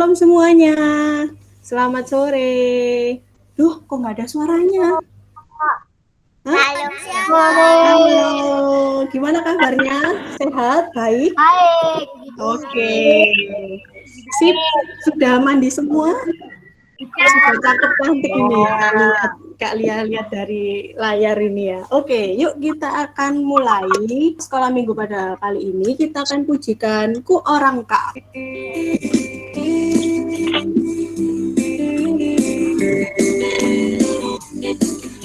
Shalom semuanya. Selamat sore. Duh, kok nggak ada suaranya? Shalom. Halo, gimana kabarnya? Sehat? Baik? Baik. Oke. Sip, sudah mandi semua? Sudah cakep cantik ini ya. Lihat Kak Lia lihat dari layar ini ya. Oke, yuk kita akan mulai sekolah minggu pada kali ini. Kita akan pujikan Ku Orang Kak.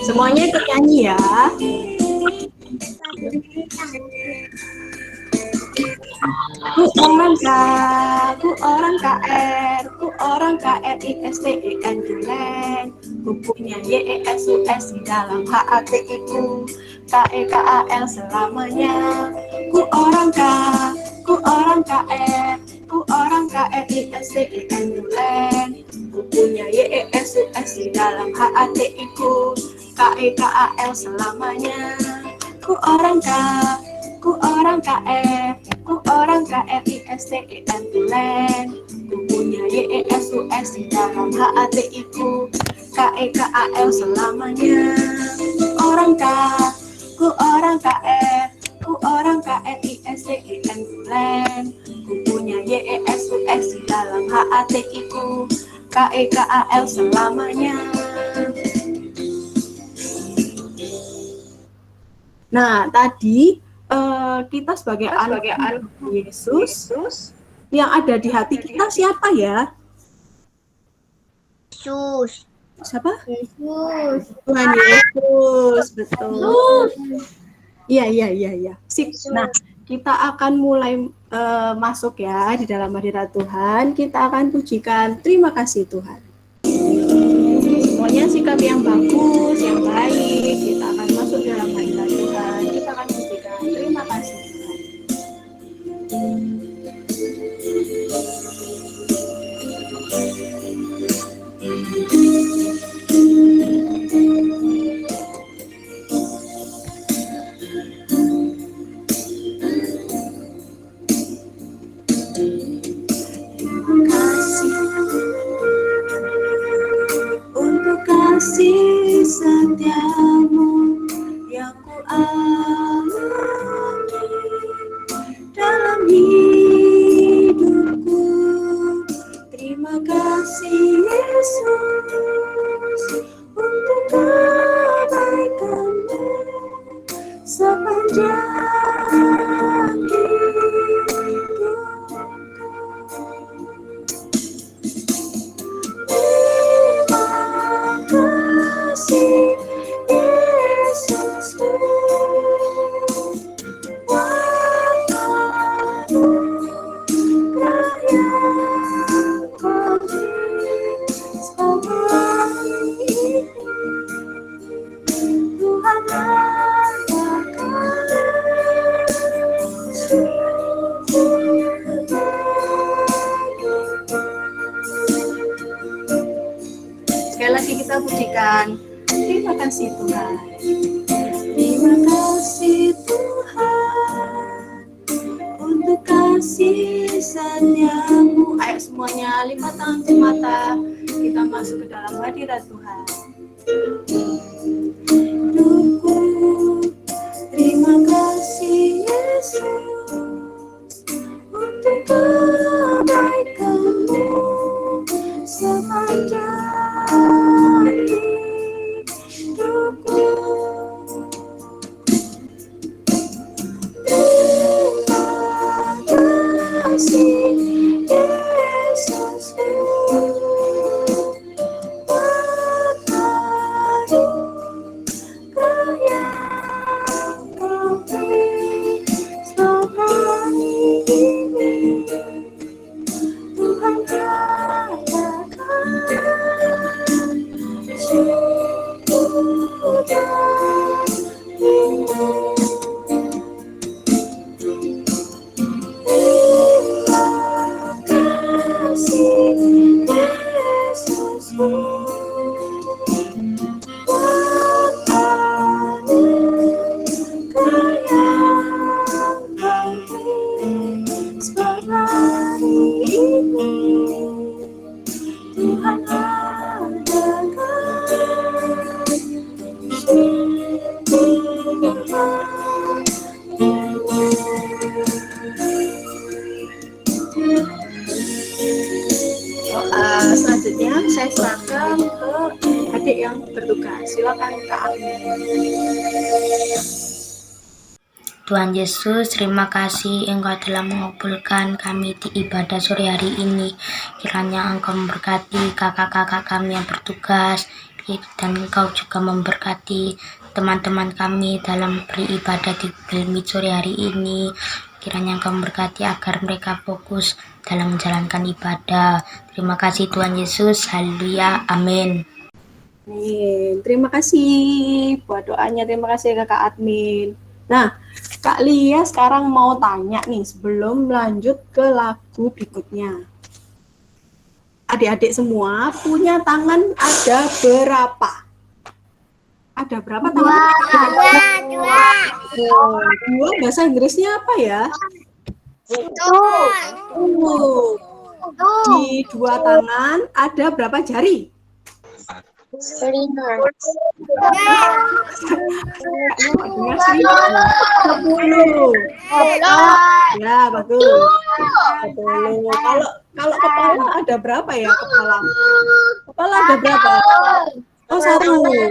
Semuanya ikut nyanyi ya. Ku orang K, ku orang KR, ku orang KRISTEN Julen. Ku punya YESUS di dalam HATI ku, KEKAL selamanya. Ku orang K, ku orang KR, ku orang KRISTEN Julen. Ku punya YESUS di dalam HATI ku, KEKAL selamanya. Ku orang K, ku orang KR, ku orang KRISTEN Tulen. Ku punya YESUS di dalam HATI ku, KEKAL selamanya. Ku orang K, ku orang KR, ku orang KRISTEN Tulen. Ku punya YESUS di dalam HATI ku, KEKAL selamanya. Nah, tadi kita sebagai anak Yesus yang ada di hati kita siapa ya? Yesus. Siapa? Yesus. Tuhan Yesus, betul. Iya. Sip. Nah, kita akan mulai masuk ya di dalam hadirat Tuhan. Kita akan pujikan terima kasih Tuhan. Semuanya sikap yang bagus, yang baik. Kita akan masuk dalam hadirat Tuhan. Kita akan pujikan terima kasih Tuhan. Untuk kasih setiamu yang ku alami dalam hidupku. Terima kasih Yesus untuk kebaikanmu sepanjang hidupku. Kasih Yesusku, waktunya yang kau beri selama ini. Tuhan sekali lagi kita pujikan terima kasih Tuhan. Terima kasih Tuhan untuk kasih setiamu. Ayo semuanya lipat tangan ke mata, kita masuk ke dalam hadirat Tuhan. Hidupku, terima kasih Yesus untuk kebaikanmu sepanjang hidupku. Terima kasih Yesusku, waktunya yang kau beri selama selanjutnya saya serahkan ke adik yang bertugas. Silakan Kak. Tuhan Yesus, terima kasih Engkau telah mengabulkan kami di ibadah sore hari ini. Kiranya Engkau memberkati kakak-kakak kami yang bertugas, dan Engkau juga memberkati teman-teman kami dalam beribadah di Belmit sore hari ini. Kiranya Engkau memberkati agar mereka fokus dalam menjalankan ibadah. Terima kasih Tuhan Yesus, haleluya, amin. Terima kasih buat doanya, terima kasih Kakak Admin. Nah, Kak Lia sekarang mau tanya nih sebelum lanjut ke lagu berikutnya. Adik-adik semua punya tangan ada berapa? Ada berapa tangan? Dua. Bahasa Inggrisnya apa ya? Di dua tangan ada berapa jari? 5. 10. Ya, bagus. 10. Kalau kepala ada berapa ya kepala? Kepala ada berapa? Oh, 1. Oh, iya.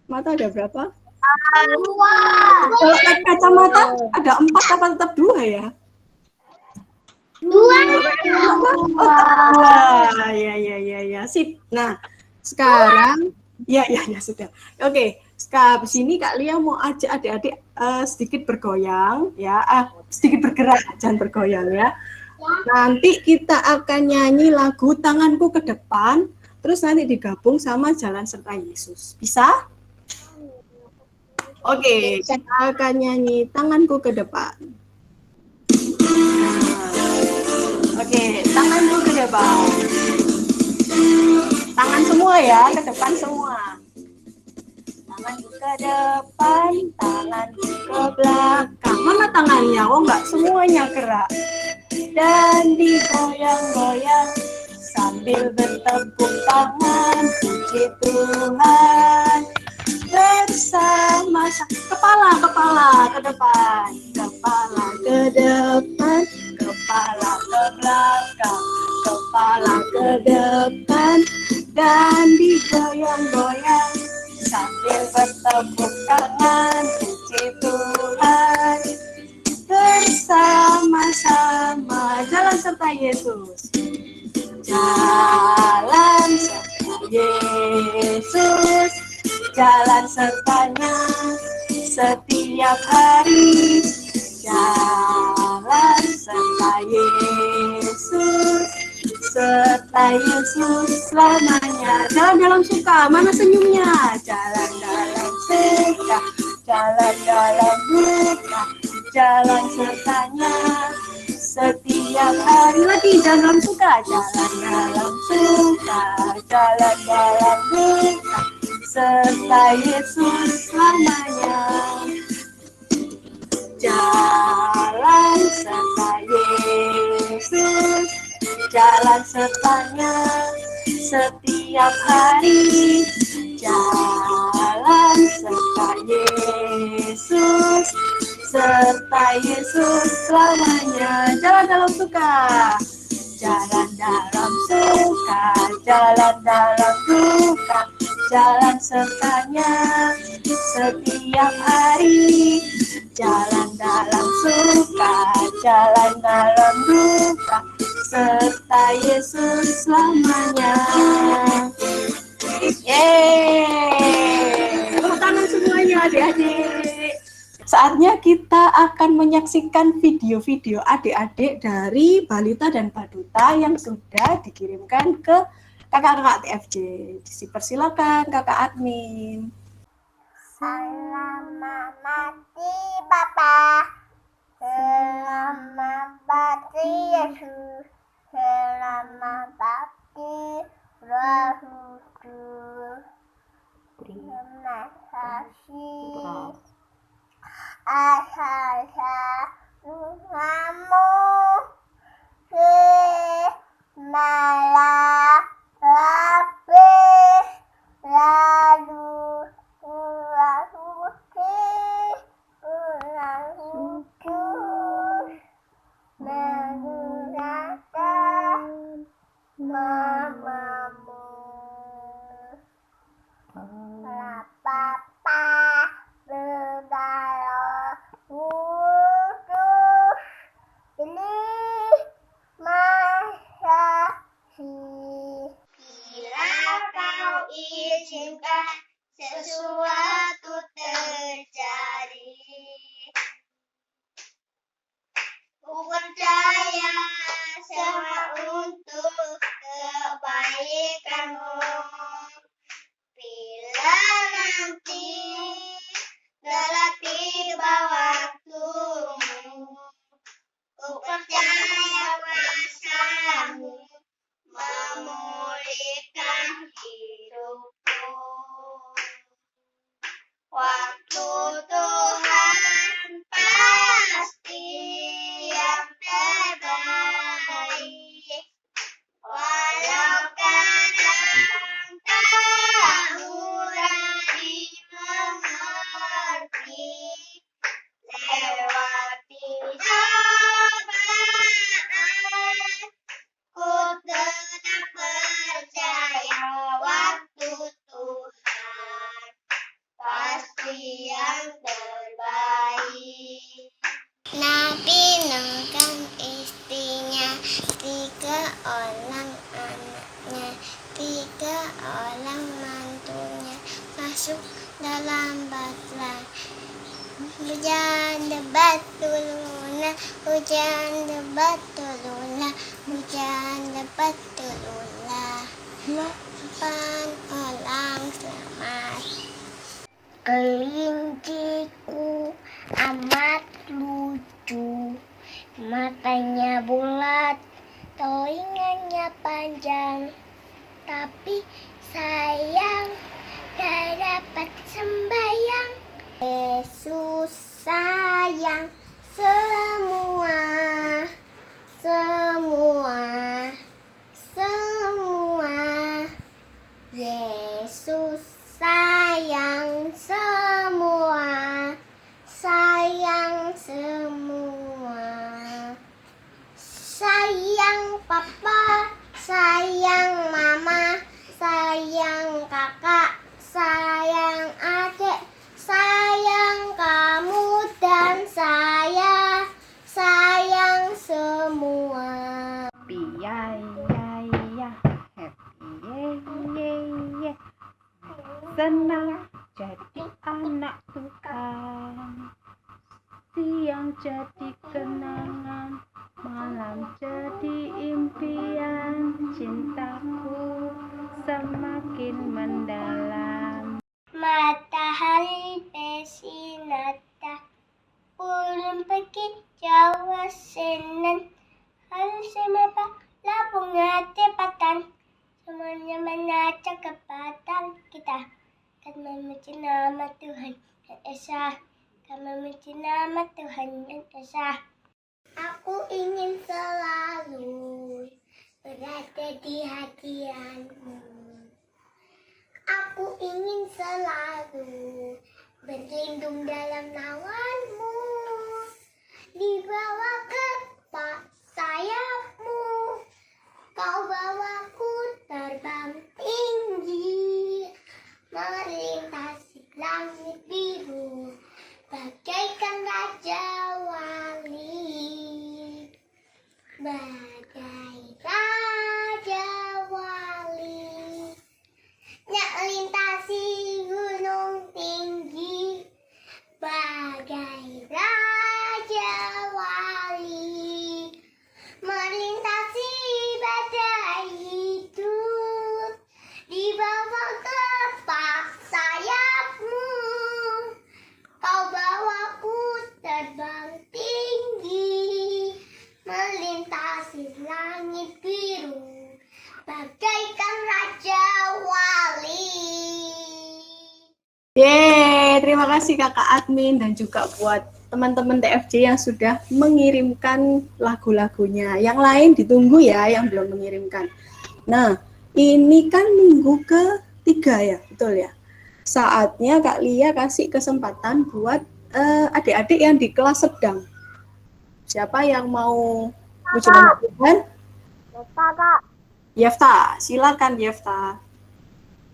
Mata ada berapa? 2. Kalau kacamata ada 4 apa tetap 2 ya? 2. Ya. Sip. Nah, sekarang ya sudah. Oke, sekarang sini Kak Lia mau ajak adik-adik sedikit bergoyang ya. Sedikit bergerak, jangan bergoyang ya. Nanti kita akan nyanyi lagu Tanganku ke Depan, terus nanti digabung sama Jalan Serta Yesus. Bisa? Oke, kita akan nyanyi Tanganku ke Depan. Oke, tanganku ke depan. Tangan semua ya, ke depan semua. Tanganku ke depan, tanganku ke belakang. Mana tangannya? Oh enggak, semuanya gerak. Dan digoyang-goyang sambil bertepuk tangan, puji Tuhan. Bersama kepala ke depan, kepala ke depan, kepala ke belakang, kepala ke depan, dan digoyang-goyang sambil bertepuk tangan, puji Tuhan. Bersama-sama jalan serta Yesus, jalan serta Yesus, jalan sertanya setiap hari, jalan serta Yesus, serta Yesus selamanya. Jalan dalam suka, mana senyumnya? Jalan dalam suka, jalan dalam duka, jalan sertanya setiap hari. Lagi jalan dalam suka, jalan dalam suka, jalan dalam duka, serta Yesus selamanya. Jalan serta Yesus, jalan sertanya setiap hari, jalan serta Yesus, serta Yesus selamanya. Jalan dalam suka, jalan dalam suka, jalan dalam duka, jalan sertanya setiap hari, jalan dalam suka, jalan dalam duka, serta Yesus selamanya. Yeay, tepuk tangan semuanya adik-adik. Saatnya kita akan menyaksikan video-video adik-adik dari Balita dan Baduta yang sudah dikirimkan ke kakak-kakak TFJ. Dipersilakan kakak admin. Selamat mati Bapa, selamat mati Yesus, selamat mati Roh Kudus. Terima kasih atas Tuhanmu, malah lapis lalu ulang kudus menggunakan Ku percaya semua untuk kebaikanmu. Bila nanti telah tiba waktumu, ku percaya kuasamu memulihkan hidupku. Waktu Tuhan pasti yang terbaik, walau kadang tak murah dimengerti. Lewati cobaan, ku tetap percaya waktu Tuhan pasti yang terbaik. Nabi Nuh dan istrinya, 3 orang anaknya, 3 orang mantunya masuk dalam batra. Hujan lebat turunlah, hujan lebat turunlah, hujan lebat turunlah. 8 orang selamat. Kelinciku amat lucu, matanya bulat, telinganya panjang, tapi sayang gak dapat sembayang. Yesus sayang semua, semua, semua. Yesus sayang semua, sayang semua. Sayang papa, sayang mama, sayang kakak, sayang adik, sayang kamu dan saya, sayang semua. Happy ya ya ya, happy ye ye ye. Senang jadi anak Tuhan, siang jadi kenangan, malam jadi impian. Cintaku semakin mendalam. Matahari bersinar, burung pergi jauh senang. Harus semua bunga tepatan, semuanya mengajak kepada kita. Kan memuji nama Tuhan yang Esa, kan memuji nama Tuhan yang Esa. Aku ingin selalu berada di hadiranmu. Aku ingin selalu berlindung dalam naunganmu, dibawa ke sayapmu. Kau bawaku terbang tinggi, melintasi langit biru, bagaikan raja wali, bagai raja wali. Nak lintasi gunung tinggi, bagai raja wali, melintasi badai hidup, di bawah kepak sayapmu. Kau bawaku terbang tinggi, melintasi langit biru, bagaikan raja wali. Yeay, terima kasih kakak admin dan juga buat teman-teman TFJ yang sudah mengirimkan lagu-lagunya. Yang lain ditunggu ya yang belum mengirimkan. Nah, ini kan minggu ke-3 ya, betul ya? Saatnya Kak Lia kasih kesempatan buat adik-adik yang di kelas sedang. Siapa yang mau puji nama Tuhan? Kakak, Yefta, silakan Yefta.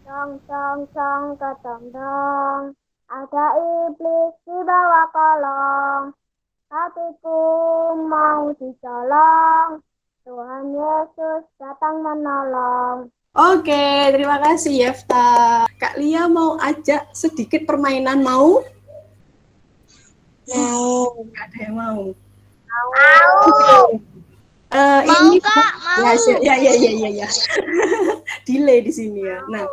dong dong dong ketong dong, ada iblis di bawah kolong, hatiku mau dicolong, Tuhan Yesus datang menolong. Oke, terima kasih Yefta. Kak Lia mau ajak sedikit permainan, mau? Mau. Nggak ada yang mau. Mau Ini Kak, mau. ya. Delay di sini ya. Nah,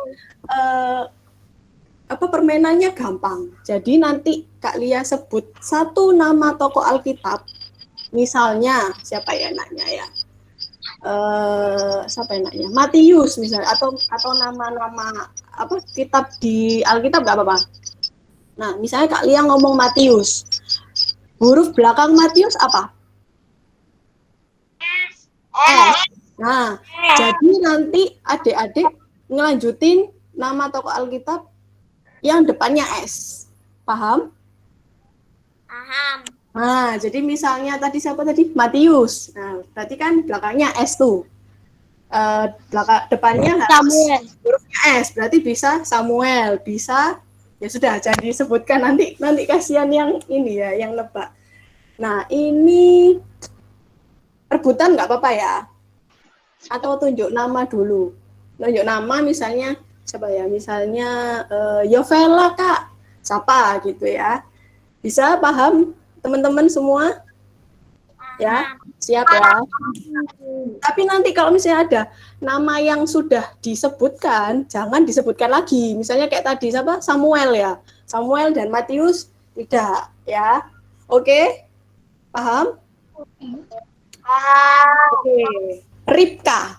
permainannya gampang. Jadi nanti Kak Lia sebut satu nama tokoh Alkitab. Misalnya siapa ya enaknya ya? Siapa enaknya? Matius misalnya atau nama-nama kitab di Alkitab nggak apa-apa. Nah, misalnya Kak Lia ngomong Matius. Huruf belakang Matius apa? S. Nah, jadi nanti adik-adik ngelanjutin nama tokoh Alkitab yang depannya S. Paham? Paham. Nah, jadi misalnya tadi siapa tadi? Matius. Nah, berarti kan belakangnya S tuh. Depannya Samuel. hurufnya S, berarti bisa Samuel, bisa ya sudah jangan disebutkan nanti kasihan yang ini ya, yang nebak. Nah, ini rebutan nggak apa-apa ya? Atau tunjuk nama dulu. Tunjuk nama misalnya siapa ya? Misalnya Yovela Kak. Siapa gitu ya. Bisa paham teman-teman semua? Ya, siap ya. Tapi nanti kalau misalnya ada nama yang sudah disebutkan, jangan disebutkan lagi. Misalnya kayak tadi siapa? Samuel ya. Samuel dan Matius tidak ya. Oke? Paham? Oke. Ribka.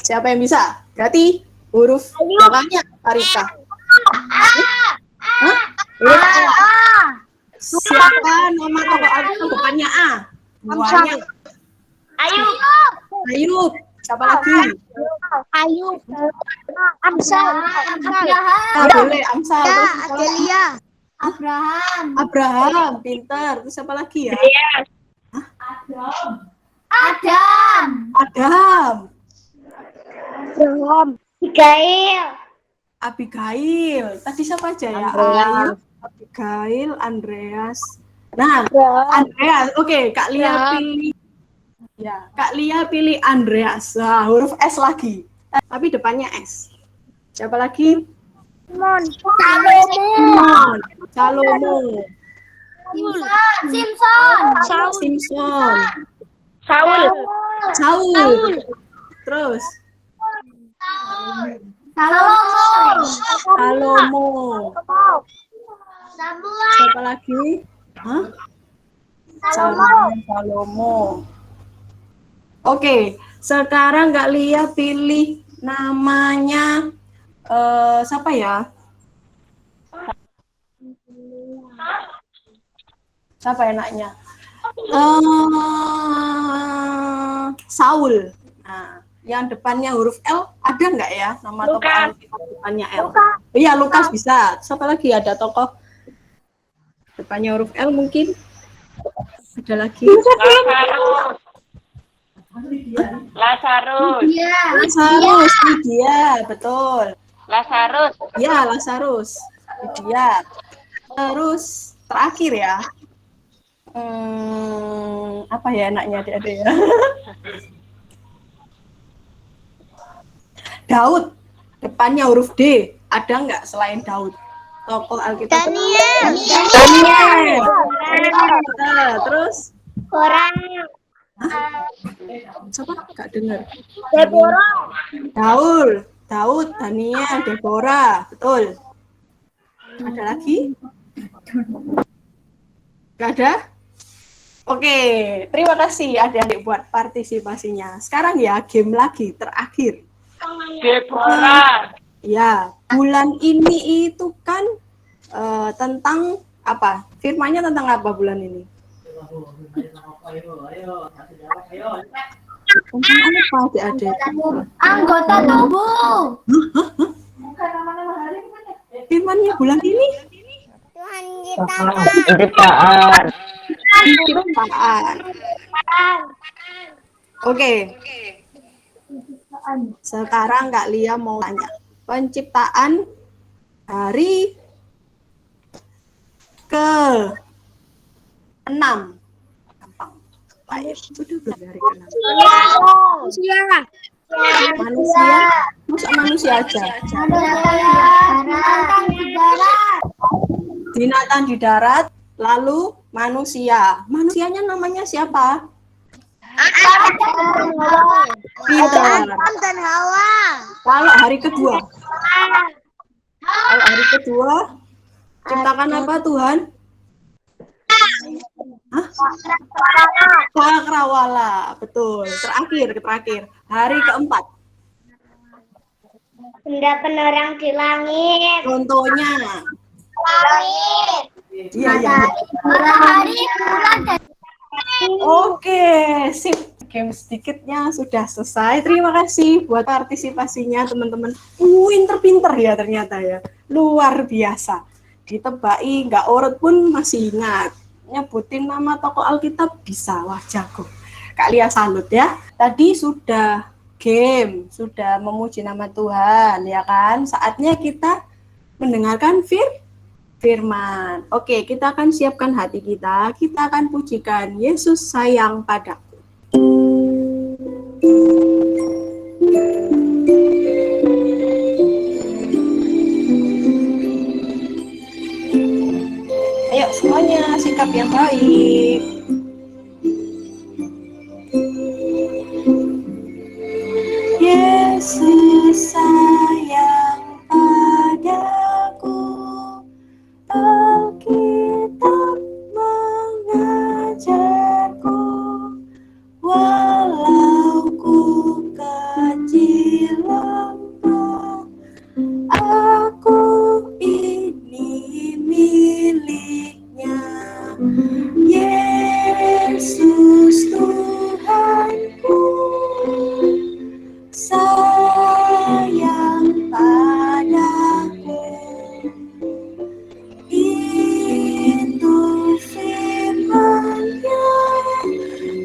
Siapa yang bisa? Berarti huruf belakangnya Ribka. Hah? Huruf A. Siapa nama tokoh Alkitab depannya A? Buahnya. Ayub. Ayub. Siapa lagi? Ayub. Amsal. Boleh Amsal. Terus siapa lagi? Adelia. Abraham. Pintar. Terus siapa lagi ya? Adam. Abigail. Tadi siapa aja ya? Ayub, Abigail, Andreas. Nah, Andreas. Oke, Kak Lia pilih. Ya, Kak Lia pilih Andreas. Nah, huruf S lagi. Tapi depannya S. Siapa lagi? Salomo. Simpson. Saul. Terus Salomo. Siapa lagi? Hah? Salomo. Oke, sekarang Kak Lia pilih namanya siapa ya? Siapa enaknya? Saul. Nah, yang depannya huruf L ada nggak ya nama tokoh Alkitab depannya L? Iya, Lukas bisa. Siapa lagi ada tokoh depannya huruf L mungkin? Ada lagi? Lazarus. Lazarus, Lydia, betul. Lazarus. Ya, Lazarus, Lydia. Terus terakhir ya. Apa ya enaknya adik-adik ya? Daud, depannya huruf D. Ada nggak selain Daud? Tokoh Alkitab. Daniel. Nah, terus? Siapa? Nggak dengar. Daud, Daniel, Deborah. Betul. Ada lagi? Nggak ada? Oke, terima kasih adik-adik buat partisipasinya. Sekarang ya game lagi terakhir. Deborah. Ya, bulan ini itu kan tentang apa? Firmannya tentang apa bulan ini? Tentang apa adik-adik? Anggota tubuh. Firmannya bulan ini? Tuhan Penciptaan. Penciptaan. Oke. Sekarang Kak Lia mau tanya. Penciptaan hari ke-6. Gampang. Baik, sudah dari ke-6. Manusia. Masa manusia aja? Binatang di darat. Lalu manusia. Manusianya namanya siapa? Adam Pintar. dan Hawa. Kalau hari kedua? Kalau hari kedua, ciptakan apa Tuhan? Hah? Cakrawala, betul. Terakhir. Hari keempat. Benda penerang di langit. Contohnya. Langit. Iya. Matahari, bulan, dan Oke, sip. Game sedikitnya sudah selesai. Terima kasih buat partisipasinya teman-teman. Pinter-pinter ya ternyata ya. Luar biasa. Ditebaki, nggak urut pun masih ingat. Nyebutin nama tokoh Alkitab bisa. Wah, jago. Kak Lia salut ya. Tadi sudah game, sudah memuji nama Tuhan, ya kan? Saatnya kita mendengarkan firman. Oke, kita akan siapkan hati kita. Kita akan pujikan Yesus sayang padaku. Ayo semuanya sikap yang baik. Yesus sayang padaku, Alkitab mengajarku, walau ku kecil lemah, aku ini miliknya. Yesus Tuhanku, sayang padaku. Itu firman-Nya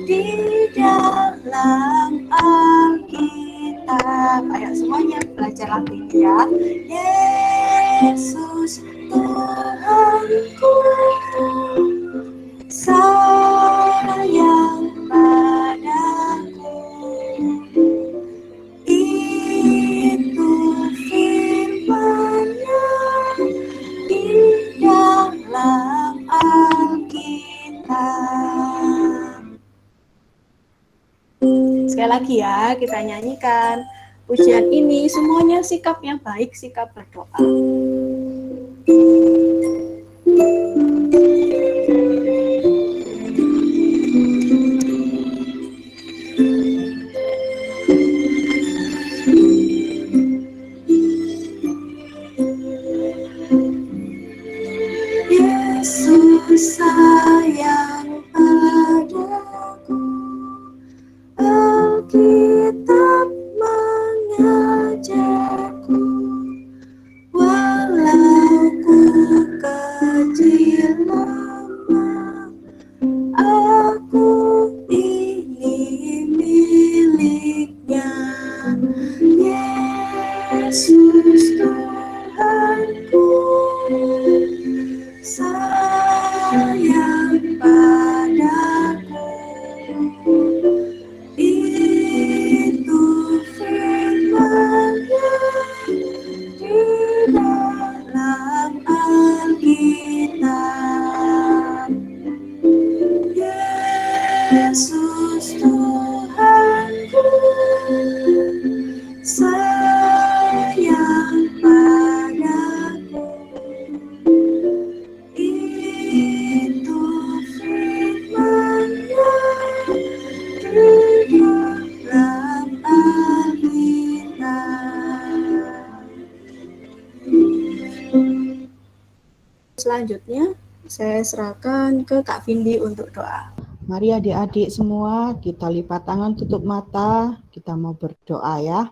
di dalam Alkitab. Ayo semuanya belajar lagi ya. Yesus Tuhanku, sayang padaku. Itu firman-Nya di dalam Alkitab. Sekali lagi ya, kita nyanyikan pujian ini. Semuanya sikap yang baik, sikap berdoa. Yesus sayang padaku, Alkitab mengajarku, walau ku kecil lemah, aku ini miliknya. Yesus Tuhanku, sayang padaku. Itu firman-Nya di dalam Alkitab. Yesus Tuhanku, sayang padaku. Itu firman-Nya di dalam Alkitab. Selanjutnya saya serahkan ke Kak Vindi untuk doa. Mari adik-adik semua, kita lipat tangan, tutup mata, kita mau berdoa ya.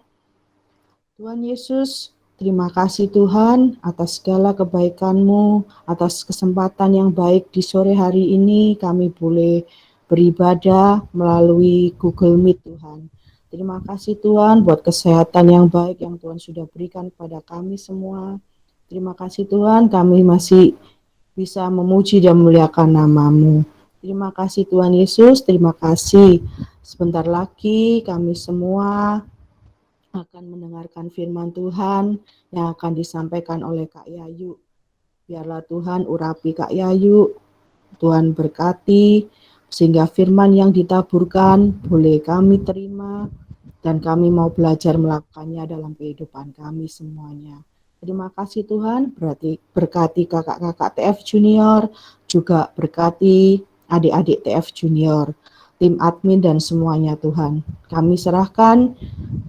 Tuhan Yesus, terima kasih Tuhan atas segala kebaikan-Mu, atas kesempatan yang baik di sore hari ini kami boleh beribadah melalui Google Meet Tuhan. Terima kasih Tuhan buat kesehatan yang baik yang Tuhan sudah berikan kepada kami semua. Terima kasih Tuhan, kami masih bisa memuji dan memuliakan nama-Mu. Terima kasih Tuhan Yesus, terima kasih. Sebentar lagi kami semua akan mendengarkan firman Tuhan yang akan disampaikan oleh Kak Yayu. Biarlah Tuhan urapi Kak Yayu, Tuhan berkati, sehingga firman yang ditaburkan boleh kami terima, dan kami mau belajar melakukannya dalam kehidupan kami semuanya. Terima kasih Tuhan, berkati kakak-kakak TF Junior, juga berkati adik-adik TF Junior, tim admin dan semuanya Tuhan. Kami serahkan,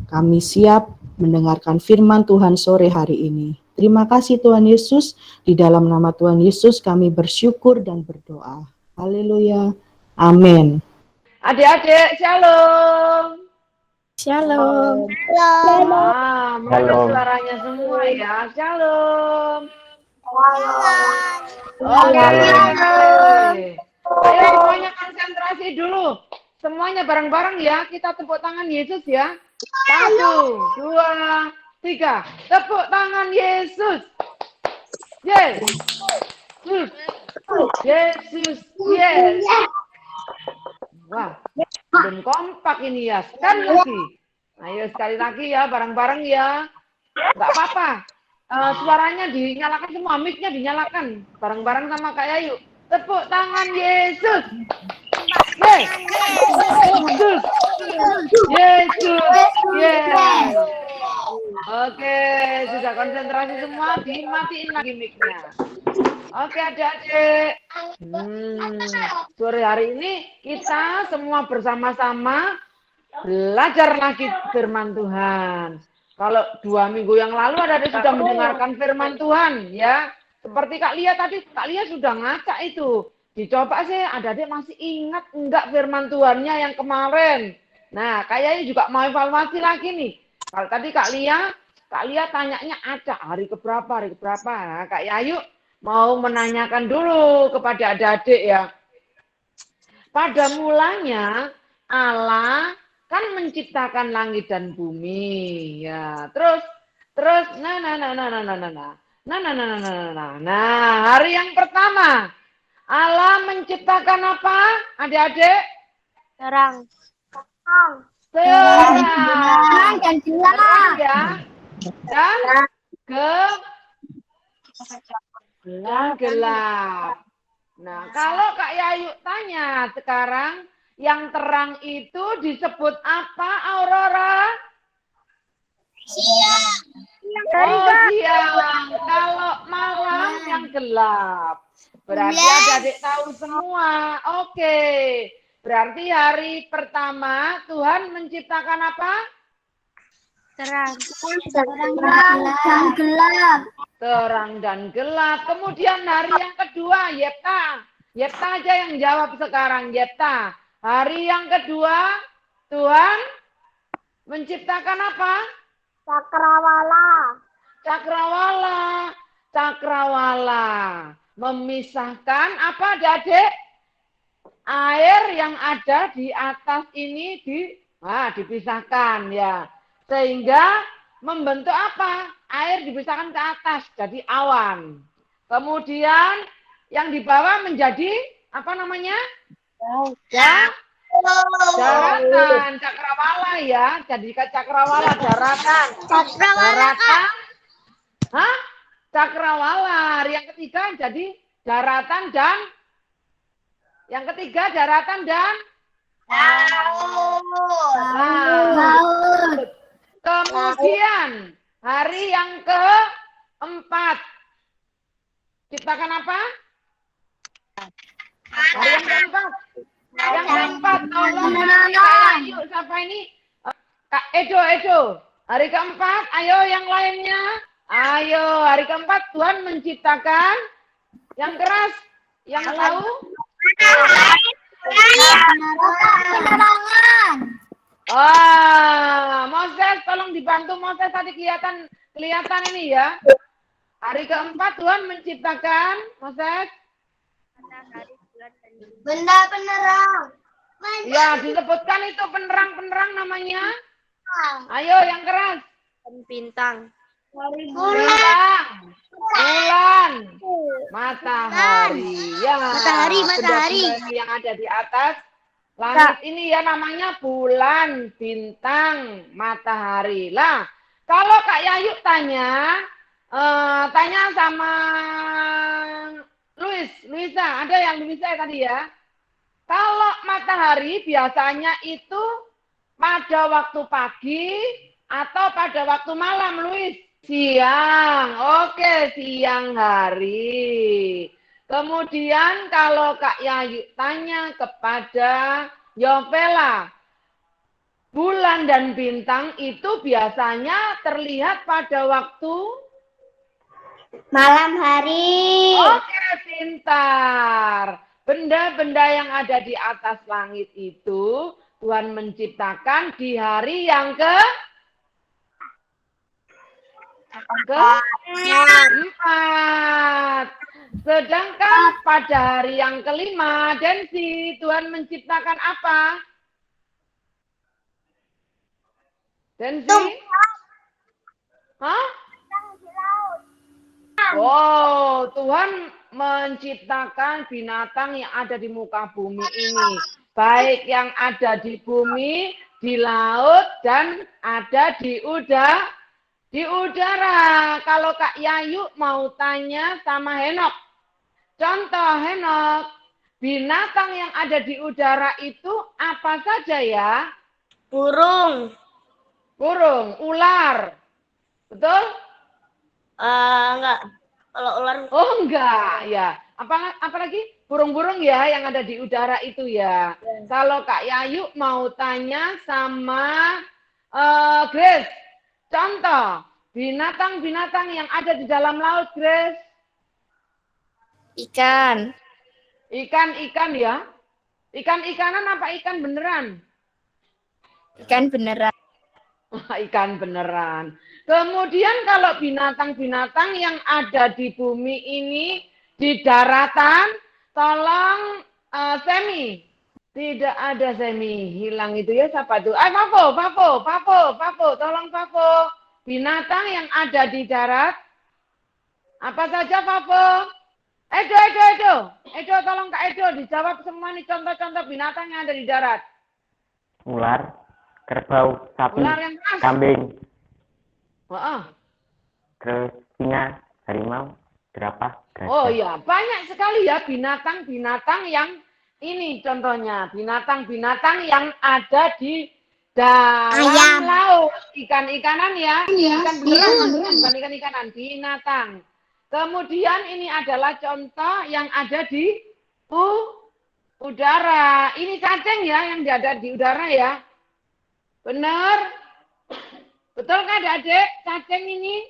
kami siap mendengarkan firman Tuhan sore hari ini. Terima kasih Tuhan Yesus, di dalam nama Tuhan Yesus kami bersyukur dan berdoa. Haleluya. Amin. Adik-adik, shalom. Shalom. Mana suaranya semua ya? Shalom. Oke. Ayo semuanya konsentrasi dulu. Semuanya bareng-bareng ya. Kita tepuk tangan Yesus ya. 1, 2, 3. Tepuk tangan Yesus. Yesus. Yesus. Yes. Wah, belum kompak ini ya. Sekali lagi. Ayo sekali lagi ya, bareng-bareng ya. Enggak apa-apa. Suaranya dinyalakan semua, mic-nya dinyalakan. Bareng-bareng sama Kak Yayu. Tepuk tangan Yesus. Yesus. Yesus. Yes. Oke, sudah konsentrasi semua, dimatiin lagi mic-nya. Oke adik-adik, sore hari ini kita semua bersama-sama belajar lagi firman Tuhan. Kalau 2 minggu yang lalu adik-adik sudah mendengarkan firman Tuhan ya. Seperti Kak Lia tadi, Kak Lia sudah ngacak itu. Dicoba sih adik-adik masih ingat enggak firman Tuhannya yang kemarin. Nah kayaknya juga mau evaluasi lagi nih. Kalau tadi Kak Lia tanyanya acak hari keberapa. Nah, Kak Yayu mau menanyakan dulu kepada adik-adik ya. Pada mulanya Allah kan menciptakan langit dan bumi ya. Terus hari yang pertama Allah menciptakan apa? Adik-adik? Terang. Terang Dan gelap. ya. Dan gelap. Nah, kalau Kak Yayu tanya sekarang, yang terang itu disebut apa, Aurora? Siang. Oh, siang. Kalau malam yang gelap. Berarti adik-adik tahu semua. Oke. Berarti hari pertama Tuhan menciptakan apa? Terang. Dan gelap. Terang dan gelap. Kemudian hari yang kedua, Yepta. Yepta aja yang jawab sekarang, Yepta. Hari yang kedua, Tuhan menciptakan apa? Cakrawala. Cakrawala. Memisahkan apa, adik? Air yang ada di atas ini dipisahkan ya. Sehingga membentuk apa? Air dipisahkan ke atas jadi awan. Kemudian yang di bawah menjadi apa namanya? Daratan, cakrawala ya. Jadi cakrawala daratan. Daratan. Hah? Cakrawala. Yang ketiga jadi daratan dan yang ketiga daratan dan laut. Kemudian hari yang keempat ciptakan apa? Hari yang keempat. Yang keempat tolong ayo siapa ini? Kak Edo. Hari keempat, ayo yang lainnya. Ayo, hari keempat Tuhan menciptakan yang keras, yang tahu? Penerangan. Moses tolong dibantu Moses tadi kelihatan ini ya. Hari keempat Tuhan menciptakan Moses. Benda penerang. Ya disebutkan itu penerang namanya. Ayo yang keras. Bintang. Bulan, matahari, ya. Matahari. Yang ada di atas langit ini ya namanya bulan, bintang, matahari. Lah, kalau Kak Yayu tanya sama Luisa, ada yang bisa tadi ya? Kalau matahari biasanya itu pada waktu pagi atau pada waktu malam, Luis? Siang. Oke, siang hari. Kemudian kalau Kak Yayu tanya kepada Yovela, bulan dan bintang itu biasanya terlihat pada waktu Malam hari. Oke, pintar. Benda-benda yang ada di atas langit itu Tuhan menciptakan di hari yang keempat. Sedangkan pada hari yang kelima, Densi, Tuhan menciptakan apa? Densi? Hah? Oh, Tuhan menciptakan binatang yang ada di muka bumi ini. Baik yang ada di bumi, di laut, dan ada di udara. Kalau Kak Yayu mau tanya sama Henok. Contoh Henok, binatang yang ada di udara itu apa saja ya? Burung. Burung, ular. Betul? Enggak. Kalau ular. Oh enggak, ya. Apalagi burung-burung ya yang ada di udara itu ya. Kalau Kak Yayu mau tanya sama Grace, contoh binatang-binatang yang ada di dalam laut, Grace. Ikan. Ikan ya. Ikan-ikanan apa ikan beneran? Ikan beneran. Ikan beneran. Kemudian kalau binatang-binatang yang ada di bumi ini di daratan, tolong Semi. Tidak ada Semi, hilang itu ya siapa tuh? Papo, tolong Papo. Binatang yang ada di darat, apa saja Papo? Edo, tolong Kak Edo dijawab semua nih contoh-contoh binatang yang ada di darat. Ular, kerbau, sapi, Ular yang keras. kambing, Terus singa, harimau, jerapah, gajah. Oh iya, banyak sekali ya binatang-binatang yang ini contohnya. Binatang-binatang yang ada di dalam laut. Ikan-ikanan ya. Ikan beneran, bukan ikan-ikanan. Binatang. Kemudian ini adalah contoh yang ada di udara. Ini cacing ya yang ada di udara ya. Benar? Betul kan adik? Cacing ini?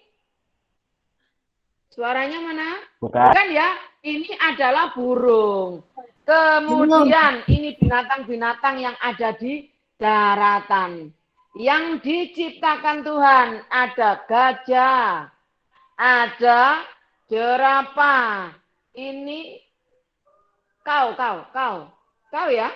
Suaranya mana? Bukan ya? Ini adalah burung. Kemudian ini binatang-binatang yang ada di daratan. Yang diciptakan Tuhan. Ada gajah. Ada jerapah. Ini kau ya?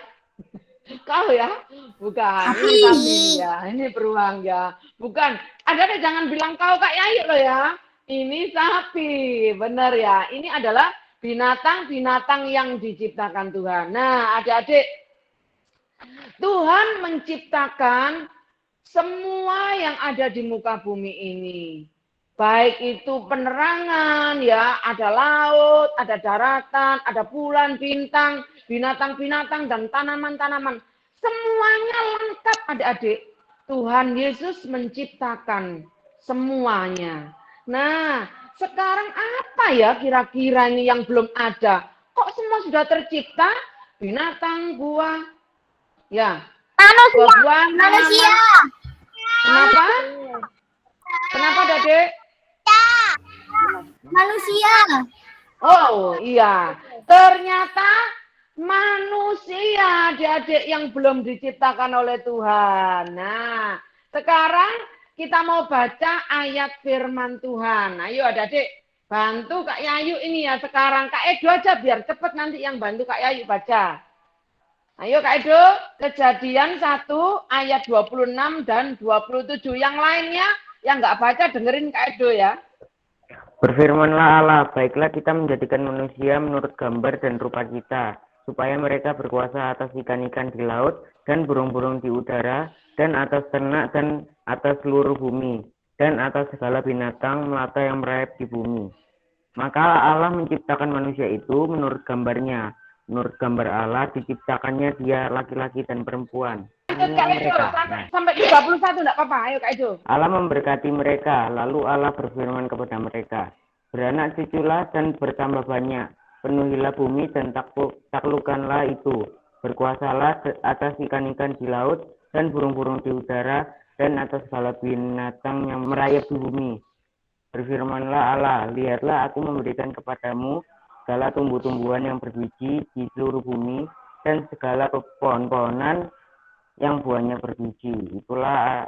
Kau ya? Bukan. Ini sapi ya. Ini beruang ya. Bukan. Ada jangan bilang kau Kak Yayu loh ya. Ini sapi. Benar ya. Ini adalah binatang-binatang yang diciptakan Tuhan. Nah, adik-adik. Tuhan menciptakan semua yang ada di muka bumi ini. Baik itu penerangan, ya, ada laut, ada daratan, ada bulan, bintang, binatang-binatang, dan tanaman-tanaman. Semuanya lengkap adik-adik. Tuhan Yesus menciptakan semuanya. Nah, sekarang apa ya kira-kira ini yang belum ada? Kok semua sudah tercipta? Binatang, buah, ya. Buah-buahan, Manusia. Kenapa? Kenapa, Dek? Manusia. Oh iya, ternyata manusia adik-adik yang belum diciptakan oleh Tuhan. Nah, sekarang kita mau baca ayat firman Tuhan. Ayo adik-adik, bantu Kak Yayu ini ya sekarang. Kak Edo aja biar cepet nanti yang bantu Kak Yayu baca. Ayo Kak Edo, Kejadian 1 ayat 26 dan 27. Yang lainnya yang nggak baca dengerin Kak Edo ya. Berfirmanlah Allah, baiklah kita menjadikan manusia menurut gambar dan rupa kita, supaya mereka berkuasa atas ikan-ikan di laut dan burung-burung di udara, dan atas ternak dan atas seluruh bumi, dan atas segala binatang melata yang merayap di bumi. Maka Allah menciptakan manusia itu menurut gambarnya. Menurut gambar Allah diciptakannya dia laki-laki dan perempuan. Sampai 31 enggak apa-apa. Ayo Kak Edo. Allah memberkati mereka, lalu Allah berfirman kepada mereka, beranak cuculah dan bertambah banyak, penuhilah bumi dan taklukkanlah itu, berkuasalah atas ikan-ikan di laut dan burung-burung di udara dan atas segala binatang yang merayap di bumi. Berfirmanlah Allah, lihatlah aku memberikan kepadamu segala tumbuh-tumbuhan yang berbiji di seluruh bumi dan segala pohon-pohonan yang buahnya berbiji, itulah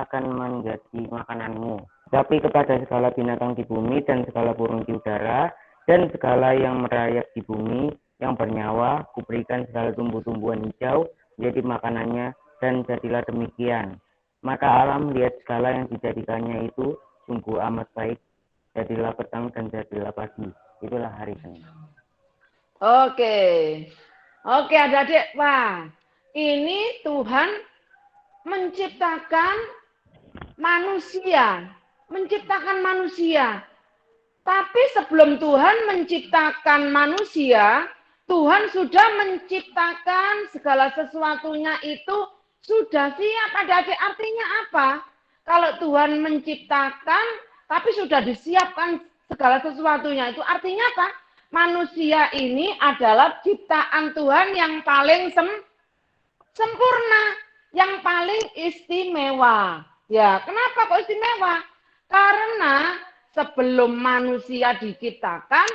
akan menjadi makananmu. Tapi kepada segala binatang di bumi dan segala burung di udara dan segala yang merayap di bumi yang bernyawa, kuberikan segala tumbuh-tumbuhan hijau menjadi makanannya, dan jadilah demikian. Maka Allah melihat segala yang dijadikannya itu sungguh amat baik. Jadilah petang dan jadilah pagi. Itulah hari Senin. Oke. Oke, adik-adik. Wah, ini Tuhan menciptakan manusia. Tapi sebelum Tuhan menciptakan manusia, Tuhan sudah menciptakan segala sesuatunya itu sudah siap. Adik-adik, artinya apa? Kalau Tuhan menciptakan, tapi sudah disiapkan segala sesuatunya itu artinya apa? Manusia ini adalah ciptaan Tuhan yang paling sempurna, yang paling istimewa. Ya, kenapa kok istimewa? Karena sebelum manusia diciptakan,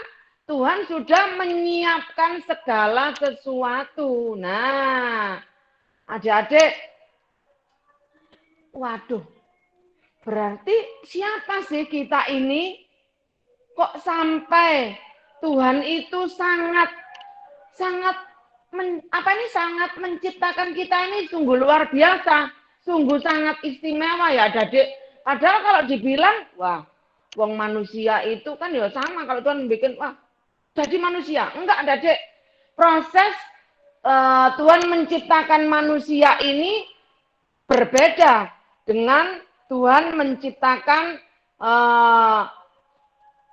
Tuhan sudah menyiapkan segala sesuatu. Nah, adik-adik, waduh, berarti siapa sih kita ini? Kok sampai Tuhan itu sangat menciptakan kita ini sungguh luar biasa, sungguh sangat istimewa ya, adik. Padahal kalau dibilang, wah, wong manusia itu kan ya sama, kalau Tuhan bikin, wah, jadi manusia. Enggak, adik. Proses Tuhan menciptakan manusia ini berbeda dengan Tuhan menciptakan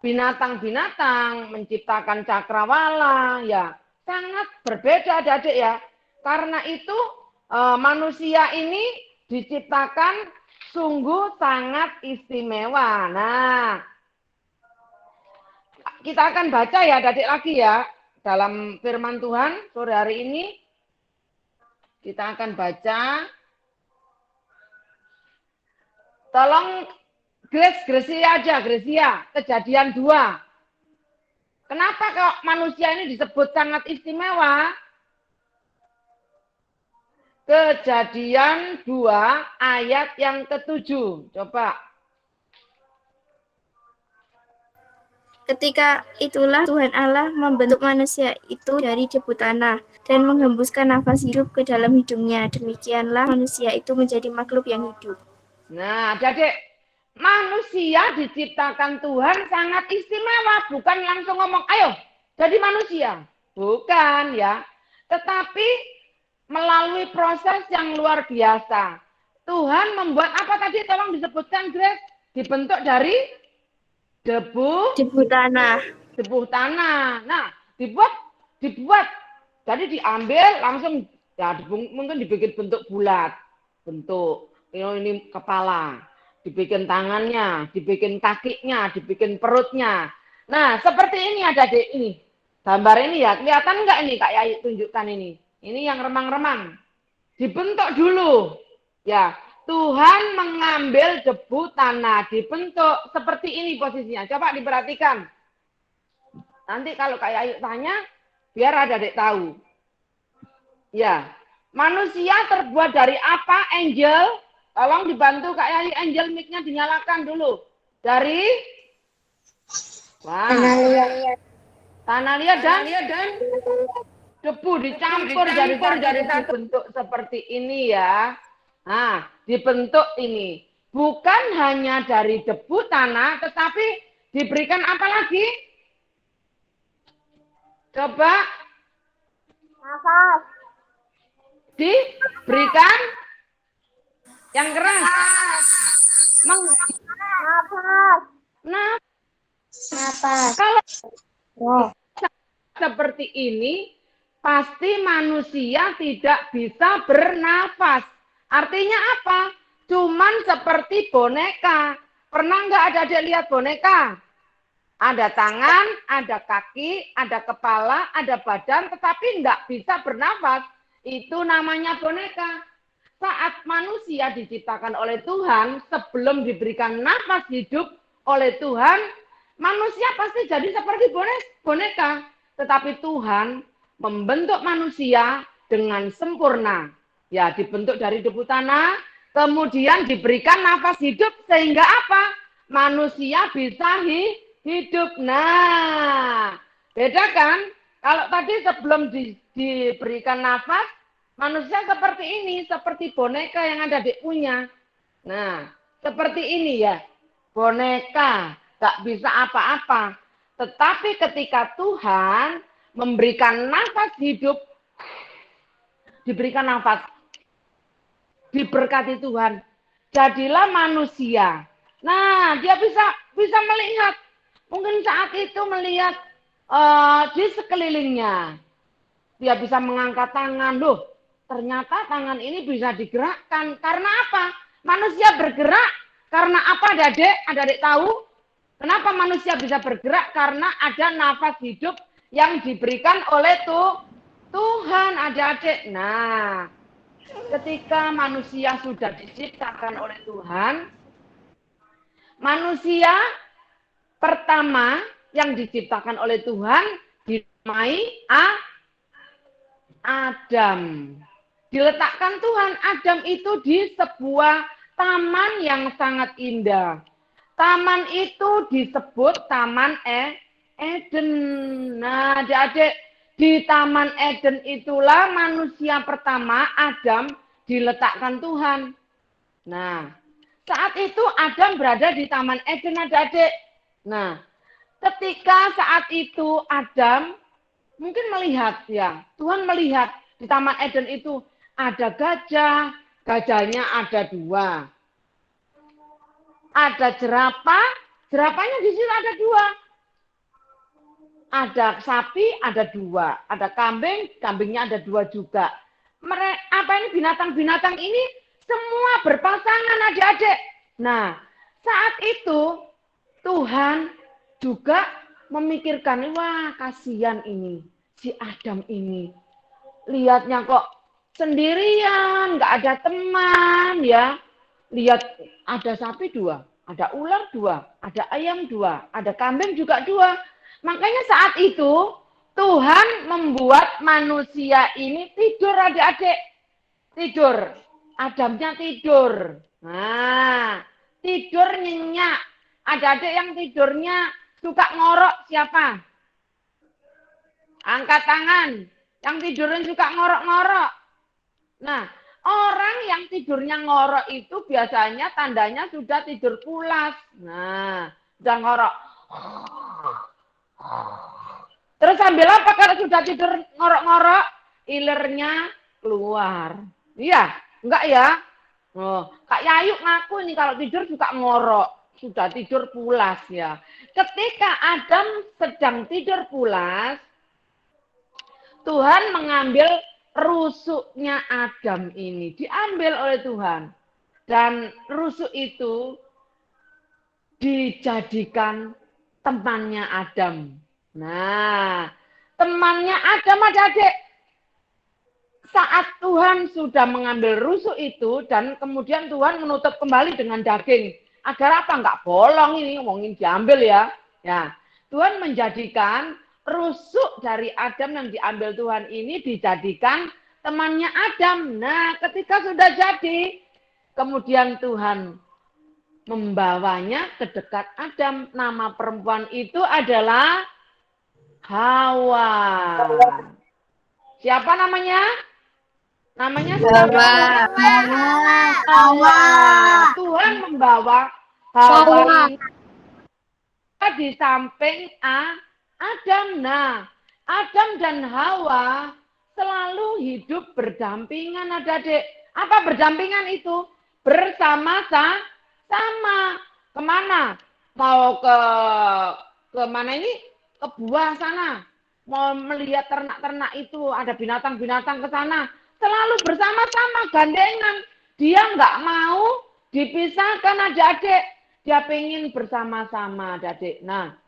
binatang-binatang, menciptakan cakrawala, ya sangat berbeda adik-adik ya. Karena itu manusia ini diciptakan sungguh sangat istimewa. Nah, kita akan baca ya adik-adik lagi ya. Dalam firman Tuhan sore hari ini, kita akan baca. Tolong Gresia aja, Gresia. Kejadian 2. Kenapa kok manusia ini disebut sangat istimewa? Kejadian 2 ayat yang ke-7. Coba. Ketika itulah Tuhan Allah membentuk manusia itu dari debu tanah dan menghembuskan nafas hidup ke dalam hidungnya. Demikianlah manusia itu menjadi makhluk yang hidup. Nah, adik, manusia diciptakan Tuhan sangat istimewa, bukan langsung ngomong, ayo jadi manusia. Bukan ya. Tetapi melalui proses yang luar biasa. Tuhan membuat apa tadi tolong disebutkan, Grace? Dibentuk dari debu tanah. Nah, dibuat. Jadi diambil langsung ya mungkin dibikin bentuk bulat. Bentuk ini kepala, dibikin tangannya, dibikin kakinya, dibikin perutnya. Nah, seperti ini adik-adik ini. Gambar ini ya, kelihatan enggak ini Kak Yayi tunjukkan ini. Ini yang remang-remang. Dibentuk dulu. Ya, Tuhan mengambil debu tanah, dibentuk seperti ini posisinya. Coba diperhatikan. Nanti kalau Kak Yayi tanya, biar adik-adik tahu. Ya, manusia terbuat dari apa, Angel? Tolong dibantu Kak Yayi, Angel mic-nya dinyalakan dulu. Dari tanah liat dan debu dicampur jadi satu bentuk seperti ini ya. Nah, dibentuk ini. Bukan hanya dari debu tanah, tetapi diberikan apa lagi? Coba. Nafas. Diberikan yang keras. Nafas. Napas. Kalau seperti ini, pasti manusia tidak bisa bernafas. Artinya apa? Cuman seperti boneka. Pernah nggak ada lihat boneka? Ada tangan, ada kaki, ada kepala, ada badan, tetapi nggak bisa bernafas. Itu namanya boneka. Saat manusia diciptakan oleh Tuhan, sebelum diberikan nafas hidup oleh Tuhan, manusia pasti jadi seperti boneka. Tetapi Tuhan membentuk manusia dengan sempurna. Ya, dibentuk dari debu tanah, kemudian diberikan nafas hidup sehingga apa? Manusia bisa hidup. Nah, beda kan? Kalau tadi sebelum diberikan nafas, manusia seperti ini, seperti boneka yang ada di punya. Nah, seperti ini ya, boneka, gak bisa apa-apa. Tetapi ketika Tuhan memberikan nafas hidup, diberikan nafas, diberkati Tuhan, jadilah manusia. Nah, dia bisa melihat, mungkin saat itu melihat di sekelilingnya. Dia bisa mengangkat tangan, loh, ternyata tangan ini bisa digerakkan. Karena apa? Manusia bergerak karena apa, adik-adik? Adik-adik tahu? Kenapa manusia bisa bergerak? Karena ada nafas hidup yang diberikan oleh Tuhan, adik-adik. Nah, ketika manusia sudah diciptakan oleh Tuhan, manusia pertama yang diciptakan oleh Tuhan dinamai Adam. Diletakkan Tuhan Adam itu di sebuah taman yang sangat indah. Taman itu disebut Taman Eden. Nah, adik-adik, di Taman Eden itulah manusia pertama, Adam, diletakkan Tuhan. Nah, saat itu Adam berada di Taman Eden, adik-adik. Nah, ketika saat itu Adam mungkin melihat ya, Tuhan melihat di Taman Eden itu ada gajah, gajahnya ada 2. Ada jerapah, jerapahnya di situ ada 2. Ada sapi, ada 2. Ada kambing, kambingnya ada 2 juga. Apa ini binatang-binatang ini semua berpasangan, adik-adik. Nah, saat itu Tuhan juga memikirkan, wah kasihan ini, si Adam ini. Lihatnya kok sendirian, nggak ada teman ya. Lihat ada sapi 2, ada ular 2, ada ayam 2, ada kambing juga 2. Makanya saat itu Tuhan membuat manusia ini tidur, adik-adik. Tidur. Adamnya tidur. Nah, tidur nyenyak. Adik-adik yang tidurnya suka ngorok siapa? Angkat tangan. Yang tidurnya suka ngorok-ngorok. Nah, orang yang tidurnya ngorok itu biasanya tandanya sudah tidur pulas. Nah, sudah ngorok. Terus sambil apa kalau sudah tidur ngorok-ngorok? Ilernya keluar. Iya, enggak ya? Oh, Kak Yayu ngaku nih kalau tidur suka ngorok. Sudah tidur pulas ya. Ketika Adam sedang tidur pulas, Tuhan mengambil rusuknya Adam ini. Diambil oleh Tuhan. Dan rusuk itu dijadikan temannya Adam. Nah, temannya Adam, adik-adik. Saat Tuhan sudah mengambil rusuk itu dan kemudian Tuhan menutup kembali dengan daging. Agar apa? Enggak bolong ini, ngomongin diambil ya. Ya, Tuhan menjadikan rusuk dari Adam yang diambil Tuhan ini dijadikan temannya Adam. Nah, ketika sudah jadi, kemudian Tuhan membawanya ke dekat Adam. Nama perempuan itu adalah Hawa. Siapa namanya? Namanya siapa? Hawa. Tuhan membawa Hawa di samping Adam. Nah, Adam dan Hawa selalu hidup berdampingan, adik-adik. Apa berdampingan itu? Bersama-sama. Kemana? Mau ke ke mana ini? Ke buah sana. Mau melihat ternak-ternak itu, ada binatang-binatang ke sana. Selalu bersama-sama, gandengan. Dia nggak mau dipisahkan adik-adik. Dia pengen bersama-sama adik-adik. Nah,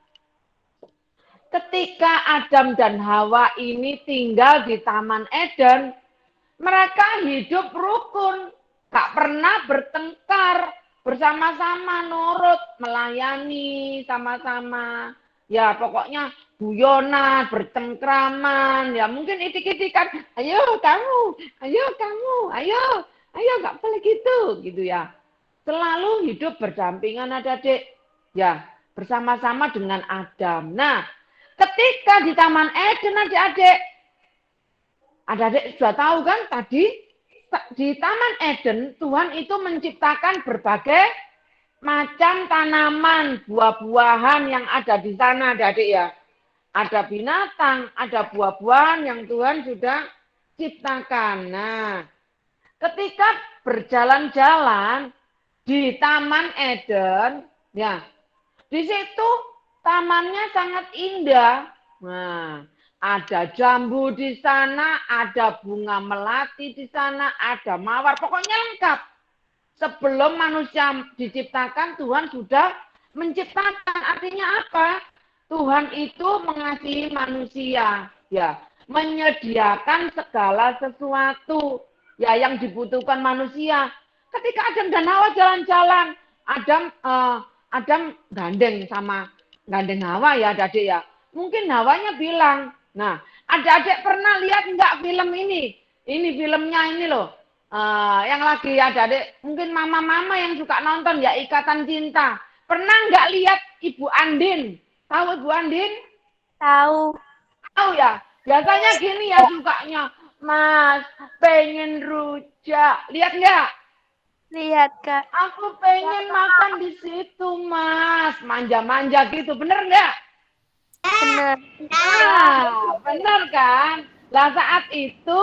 ketika Adam dan Hawa ini tinggal di Taman Eden, mereka hidup rukun. Gak pernah bertengkar, bersama-sama nurut, melayani sama-sama. Ya pokoknya guyonan, bertengkraman, ya mungkin itik-itikan, ayo kamu, ayo gak boleh gitu ya. Selalu hidup berdampingan adik-adik, ya bersama-sama dengan Adam. Nah, ketika di Taman Eden adik-adik, adik-adik sudah tahu kan tadi, di Taman Eden, Tuhan itu menciptakan berbagai macam tanaman, buah-buahan yang ada di sana, adik-adik ya. Ada binatang, ada buah-buahan yang Tuhan sudah ciptakan. Nah, ketika berjalan-jalan di Taman Eden, ya, di situ tamannya sangat indah. Nah, ada jambu di sana, ada bunga melati di sana, ada mawar, pokoknya lengkap. Sebelum manusia diciptakan, Tuhan sudah menciptakan. Artinya apa? Tuhan itu mengasihi manusia, ya, menyediakan segala sesuatu ya yang dibutuhkan manusia. Ketika Adam dan Hawa jalan-jalan, Adam gandeng Hawa ya, adik ya. Mungkin Hawanya bilang, nah, adik-adik pernah lihat nggak film ini? Ini filmnya ini loh. Yang lagi adik-adik, mungkin mama-mama yang suka nonton ya, Ikatan Cinta. Pernah nggak lihat Ibu Andin? Tahu Ibu Andin? Tahu. Tahu ya? Biasanya gini ya sukanya. Mas, pengen rujak. Lihat nggak? Lihat, Kak. Aku pengen makan di situ, Mas. Manja-manja gitu. Bener nggak? Benar. Nah, benar kan? Lah saat itu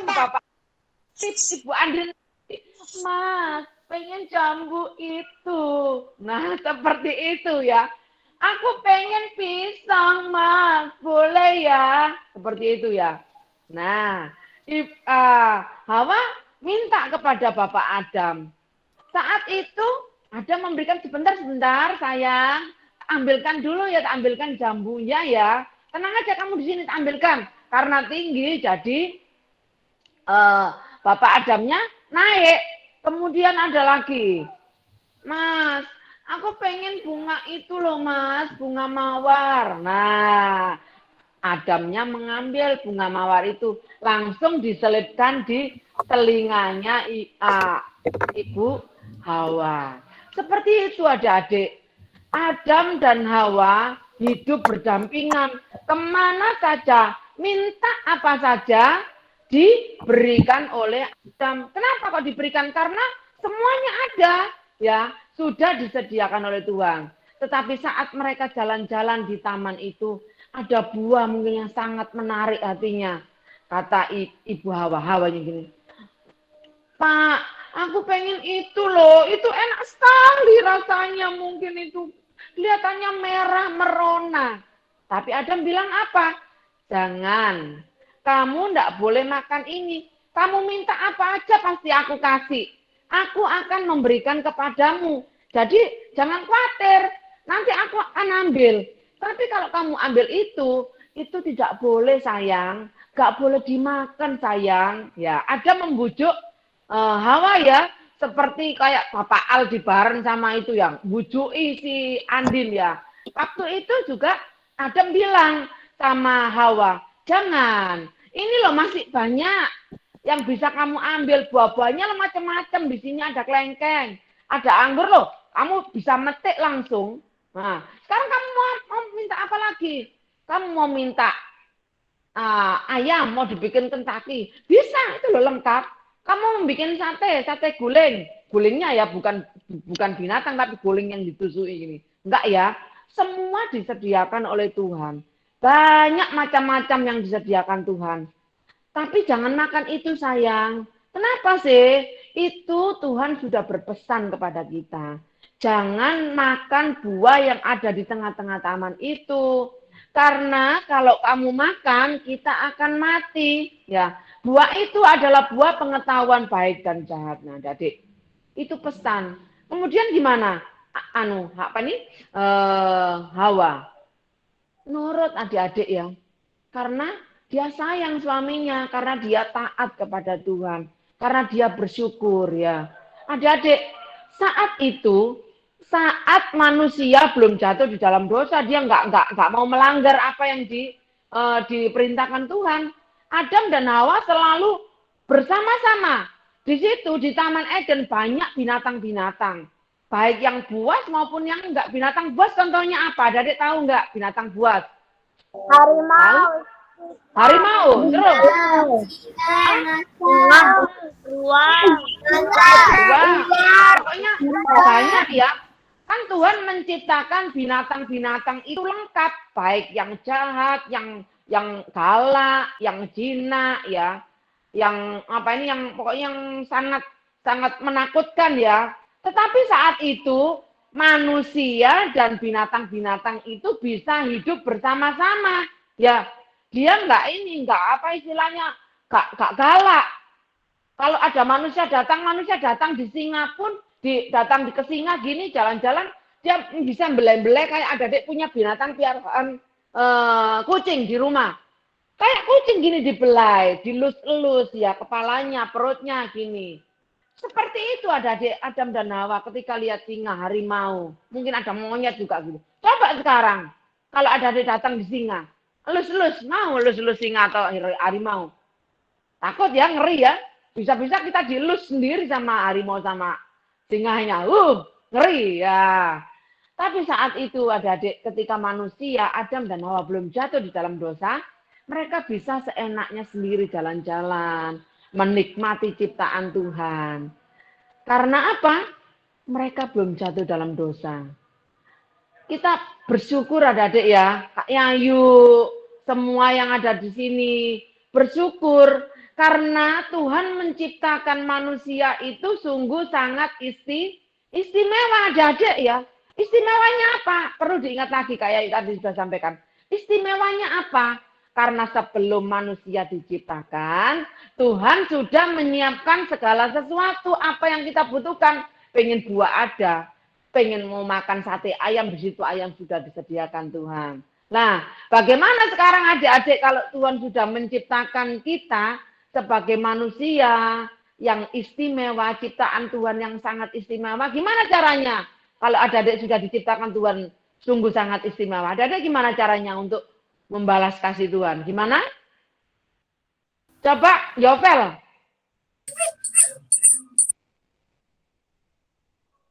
Bapak Ibu Andin, Mas, pengen jambu itu. Nah, seperti itu ya. Aku pengen pisang, Mas. Boleh ya? Seperti itu ya. Nah, Hawa minta kepada Bapak Adam. Saat itu Adam memberikan sebentar sayang. Ambilkan dulu ya, ambilkan jambunya ya. Tenang aja kamu di sini, ambilkan. Karena tinggi, jadi Bapak Adamnya naik. Kemudian ada lagi, Mas, aku pengen bunga itu loh Mas, bunga mawar. Nah, Adamnya mengambil bunga mawar itu, langsung diselipkan di telinganya Ibu Hawa. Seperti itu adik-adik. Adam dan Hawa hidup berdampingan. Kemana saja, minta apa saja, diberikan oleh Adam. Kenapa kok diberikan? Karena semuanya ada, ya, sudah disediakan oleh Tuhan. Tetapi saat mereka jalan-jalan di taman itu, ada buah mungkin yang sangat menarik hatinya. Kata Ibu Hawanya gini, Pak, aku pengen itu loh, itu enak sekali rasanya, mungkin itu kelihatannya merah merona. Tapi Adam bilang apa? Jangan, kamu tidak boleh makan ini. Kamu minta apa aja pasti aku kasih. Aku akan memberikan kepadamu. Jadi jangan khawatir, nanti aku akan ambil. Tapi kalau kamu ambil itu tidak boleh sayang. Gak boleh dimakan sayang. Ya, Adam membujuk Hawa ya, seperti kayak Bapak Aldebaran sama itu yang bujui si Andin ya. Waktu itu juga Adam bilang sama Hawa, jangan, ini loh masih banyak yang bisa kamu ambil, buah-buahnya lo macam-macam, di sini ada kelengkeng, ada anggur loh, kamu bisa metik langsung. Nah, sekarang kamu mau minta apa lagi? Kamu mau minta ayam, mau dibikin Kentucky, bisa, itu loh lengkap. Kamu membuat sate guling. Gulingnya ya bukan binatang, tapi guling yang ditusui ini. Enggak ya, semua disediakan oleh Tuhan. Banyak macam-macam yang disediakan Tuhan. Tapi jangan makan itu sayang. Kenapa sih? Itu Tuhan sudah berpesan kepada kita. jangan makan buah yang ada di tengah-tengah taman itu. Karena kalau kamu makan, kita akan mati. Ya, buah itu adalah buah pengetahuan baik dan jahat. Nah, Adik, itu pesan. Kemudian gimana? Hawa nurut adik-adik ya. Karena dia sayang suaminya, karena dia taat kepada Tuhan, karena dia bersyukur ya. Adik-adik, saat manusia belum jatuh di dalam dosa, dia nggak mau melanggar apa yang diperintahkan Tuhan. Adam dan Hawa selalu bersama-sama. Di situ di Taman Eden banyak binatang-binatang, baik yang buas maupun yang enggak. Binatang buas contohnya apa? Adik tahu enggak binatang buas? Harimau. Harimau, terus Beruang. Pokoknya banyak ya. Kan Tuhan menciptakan binatang-binatang itu lengkap, baik yang jahat, yang galak, yang jinak ya, yang pokoknya yang sangat sangat menakutkan ya. Tetapi saat itu manusia dan binatang-binatang itu bisa hidup bersama-sama ya. Dia nggak istilahnya nggak galak. Kalau ada manusia datang di singa pun, datang ke singa gini jalan-jalan, dia bisa belai-belai kayak adik punya binatang piaraan kucing di rumah. Kayak kucing gini dibelai, dilus-elus ya kepalanya, perutnya gini. Seperti itu adik Adam dan Hawa ketika lihat singa, harimau. Mungkin ada monyet juga gitu. Coba sekarang kalau ada adik datang di singa, elus-elus, mau elus-elus singa atau harimau. Takut ya, ngeri ya. Bisa-bisa kita dielus sendiri sama harimau sama singanya. Ngeri ya. Tapi saat itu adik-adik ketika manusia, Adam dan Hawa belum jatuh di dalam dosa, mereka bisa seenaknya sendiri jalan-jalan, menikmati ciptaan Tuhan. Karena apa? Mereka belum jatuh dalam dosa. Kita bersyukur adik-adik ya, Kak Yayu, semua yang ada di sini, bersyukur karena Tuhan menciptakan manusia itu sungguh sangat istimewa adik-adik ya. Istimewanya apa? Perlu diingat lagi kayak tadi sudah sampaikan. Istimewanya apa? Karena sebelum manusia diciptakan, Tuhan sudah menyiapkan segala sesuatu apa yang kita butuhkan. Pengen buah ada, pengen mau makan sate ayam, di situ ayam sudah disediakan Tuhan. Nah, bagaimana sekarang adik-adik kalau Tuhan sudah menciptakan kita sebagai manusia yang istimewa, ciptaan Tuhan yang sangat istimewa, gimana caranya? Kalau adik-adik sudah diciptakan Tuhan sungguh sangat istimewa, adik-adik gimana caranya untuk membalas kasih Tuhan? Gimana? Coba, Yovel.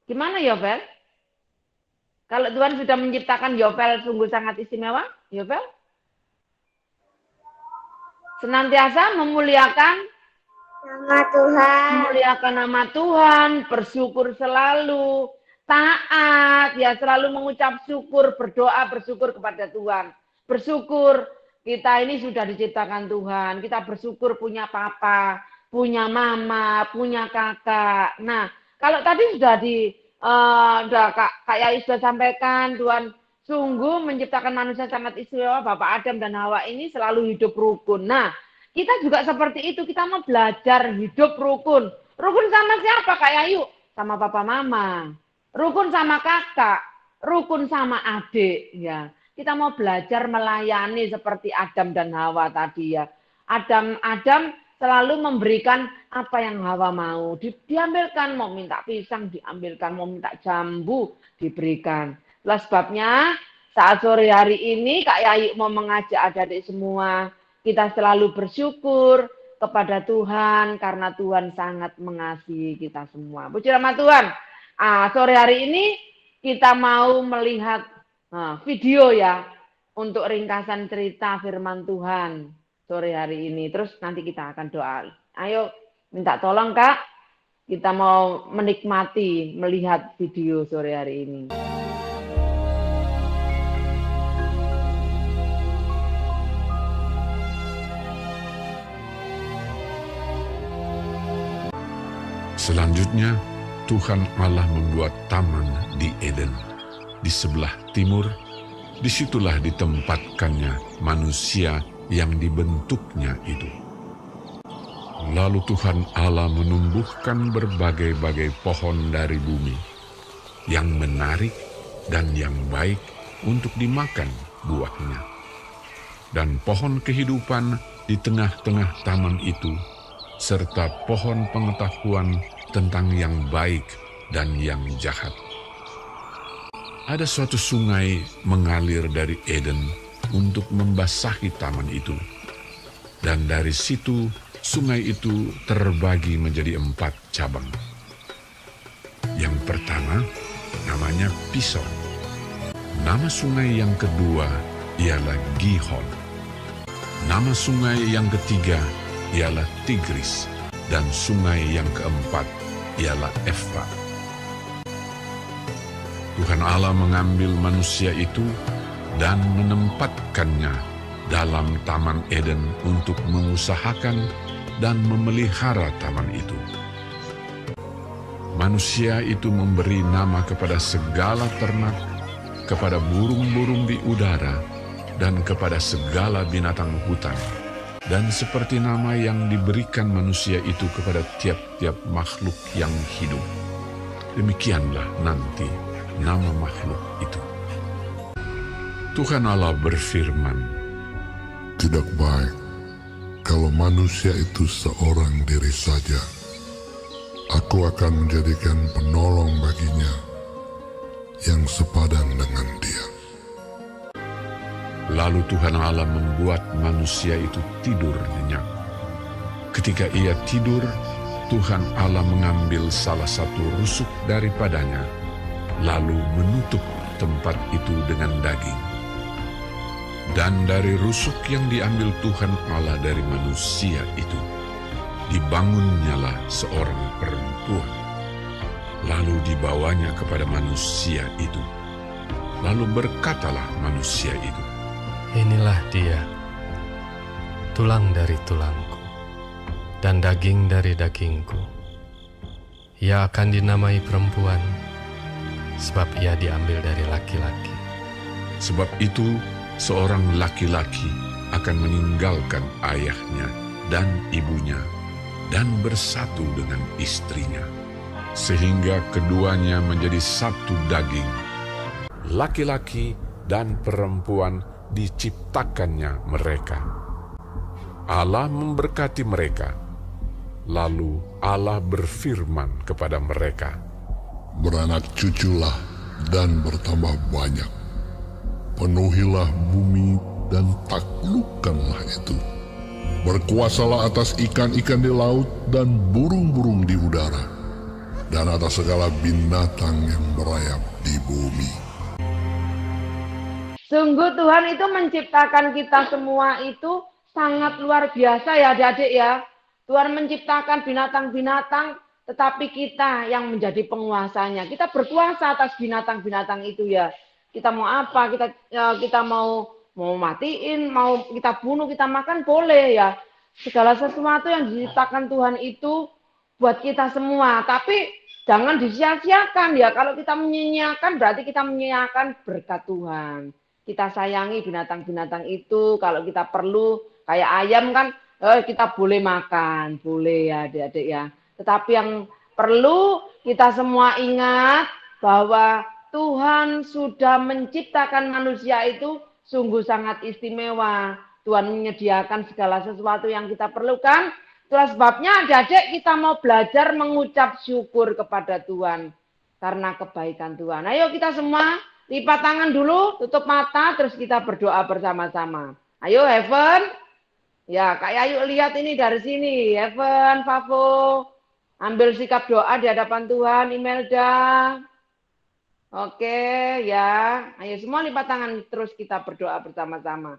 Gimana Yovel? Kalau Tuhan sudah menciptakan Yovel sungguh sangat istimewa, Yovel? Senantiasa memuliakan Nama Tuhan. memuliakan nama Tuhan, bersyukur selalu, taat, ya selalu mengucap syukur, berdoa, bersyukur kepada Tuhan. Bersyukur kita ini sudah diciptakan Tuhan, kita bersyukur punya papa, punya mama, punya kakak. Nah, kalau tadi sudah Kak Yai sudah sampaikan, Tuhan sungguh menciptakan manusia sangat istimewa, Bapak Adam dan Hawa ini selalu hidup rukun. Nah, kita juga seperti itu, kita mau belajar hidup rukun. Rukun sama siapa Kak Yayu? Sama papa mama. Rukun sama kakak, rukun sama adik ya. Kita mau belajar melayani seperti Adam dan Hawa tadi ya. Adam selalu memberikan apa yang Hawa mau. Diambilkan, mau minta pisang diambilkan, mau minta jambu diberikan. Itulah sebabnya saat sore hari ini Kak Yayu mau mengajak adik-adik semua, kita selalu bersyukur kepada Tuhan karena Tuhan sangat mengasihi kita semua. Puji nama Tuhan. Sore hari ini kita mau melihat video ya untuk ringkasan cerita firman Tuhan sore hari ini. Terus nanti kita akan doa. Ayo minta tolong Kak, kita mau menikmati melihat video sore hari ini. Selanjutnya, Tuhan Allah membuat taman di Eden. Di sebelah timur, disitulah ditempatkannya manusia yang dibentuknya itu. Lalu Tuhan Allah menumbuhkan berbagai-bagai pohon dari bumi, yang menarik dan yang baik untuk dimakan buahnya. Dan pohon kehidupan di tengah-tengah taman itu, serta pohon pengetahuan tentang yang baik dan yang jahat. Ada suatu sungai mengalir dari Eden untuk membasahi taman itu. Dan dari situ, sungai itu terbagi menjadi 4 cabang. Yang pertama, namanya Pison. Nama sungai yang kedua ialah Gihon. Nama sungai yang ketiga ialah Tigris. Dan sungai yang keempat ialah Efrat. Tuhan Allah mengambil manusia itu dan menempatkannya dalam Taman Eden untuk mengusahakan dan memelihara taman itu. Manusia itu memberi nama kepada segala ternak, kepada burung-burung di udara, dan kepada segala binatang hutan. Dan seperti nama yang diberikan manusia itu kepada tiap-tiap makhluk yang hidup, demikianlah nanti nama makhluk itu. Tuhan Allah berfirman, "Tidak baik kalau manusia itu seorang diri saja. Aku akan menjadikan penolong baginya yang sepadan dengan dia." Lalu Tuhan Allah membuat manusia itu tidur nyenyak. Ketika ia tidur, Tuhan Allah mengambil salah satu rusuk daripadanya, lalu menutup tempat itu dengan daging. Dan dari rusuk yang diambil Tuhan Allah dari manusia itu, dibangunnyalah seorang perempuan. Lalu dibawanya kepada manusia itu. Lalu berkatalah manusia itu, "Inilah dia, tulang dari tulangku, dan daging dari dagingku. Ia akan dinamai perempuan, sebab ia diambil dari laki-laki." Sebab itu, seorang laki-laki akan meninggalkan ayahnya dan ibunya dan bersatu dengan istrinya, sehingga keduanya menjadi satu daging. Laki-laki dan perempuan diciptakannya mereka. Allah memberkati mereka. Lalu Allah berfirman kepada mereka, "Beranak cuculah dan bertambah banyak. Penuhilah bumi dan taklukkanlah itu. Berkuasalah atas ikan-ikan di laut dan burung-burung di udara, dan atas segala binatang yang merayap di bumi." Sungguh Tuhan itu menciptakan kita semua itu sangat luar biasa ya adik-adik ya. Tuhan menciptakan binatang-binatang, tetapi kita yang menjadi penguasanya. Kita berkuasa atas binatang-binatang itu ya. Kita mau apa, kita mau matiin, mau kita bunuh, kita makan boleh ya. Segala sesuatu yang diciptakan Tuhan itu buat kita semua. Tapi jangan disia-siakan ya. Kalau kita menyia-nyiakan berarti kita menyia-nyiakan berkat Tuhan. Kita sayangi binatang-binatang itu. Kalau kita perlu, kayak ayam kan, kita boleh makan. Boleh ya adik-adik ya. Tetapi yang perlu kita semua ingat bahwa Tuhan sudah menciptakan manusia itu sungguh sangat istimewa. Tuhan menyediakan segala sesuatu yang kita perlukan. Itulah sebabnya adik-adik kita mau belajar mengucap syukur kepada Tuhan. Karena kebaikan Tuhan. Ayo kita semua lipat tangan dulu, tutup mata, terus kita berdoa bersama-sama. Ayo Heaven. Ya, Kak Yayu lihat ini dari sini. Heaven, Favo. Ambil sikap doa di hadapan Tuhan. Imelda. Oke, ya. Ayo semua lipat tangan, terus kita berdoa bersama-sama.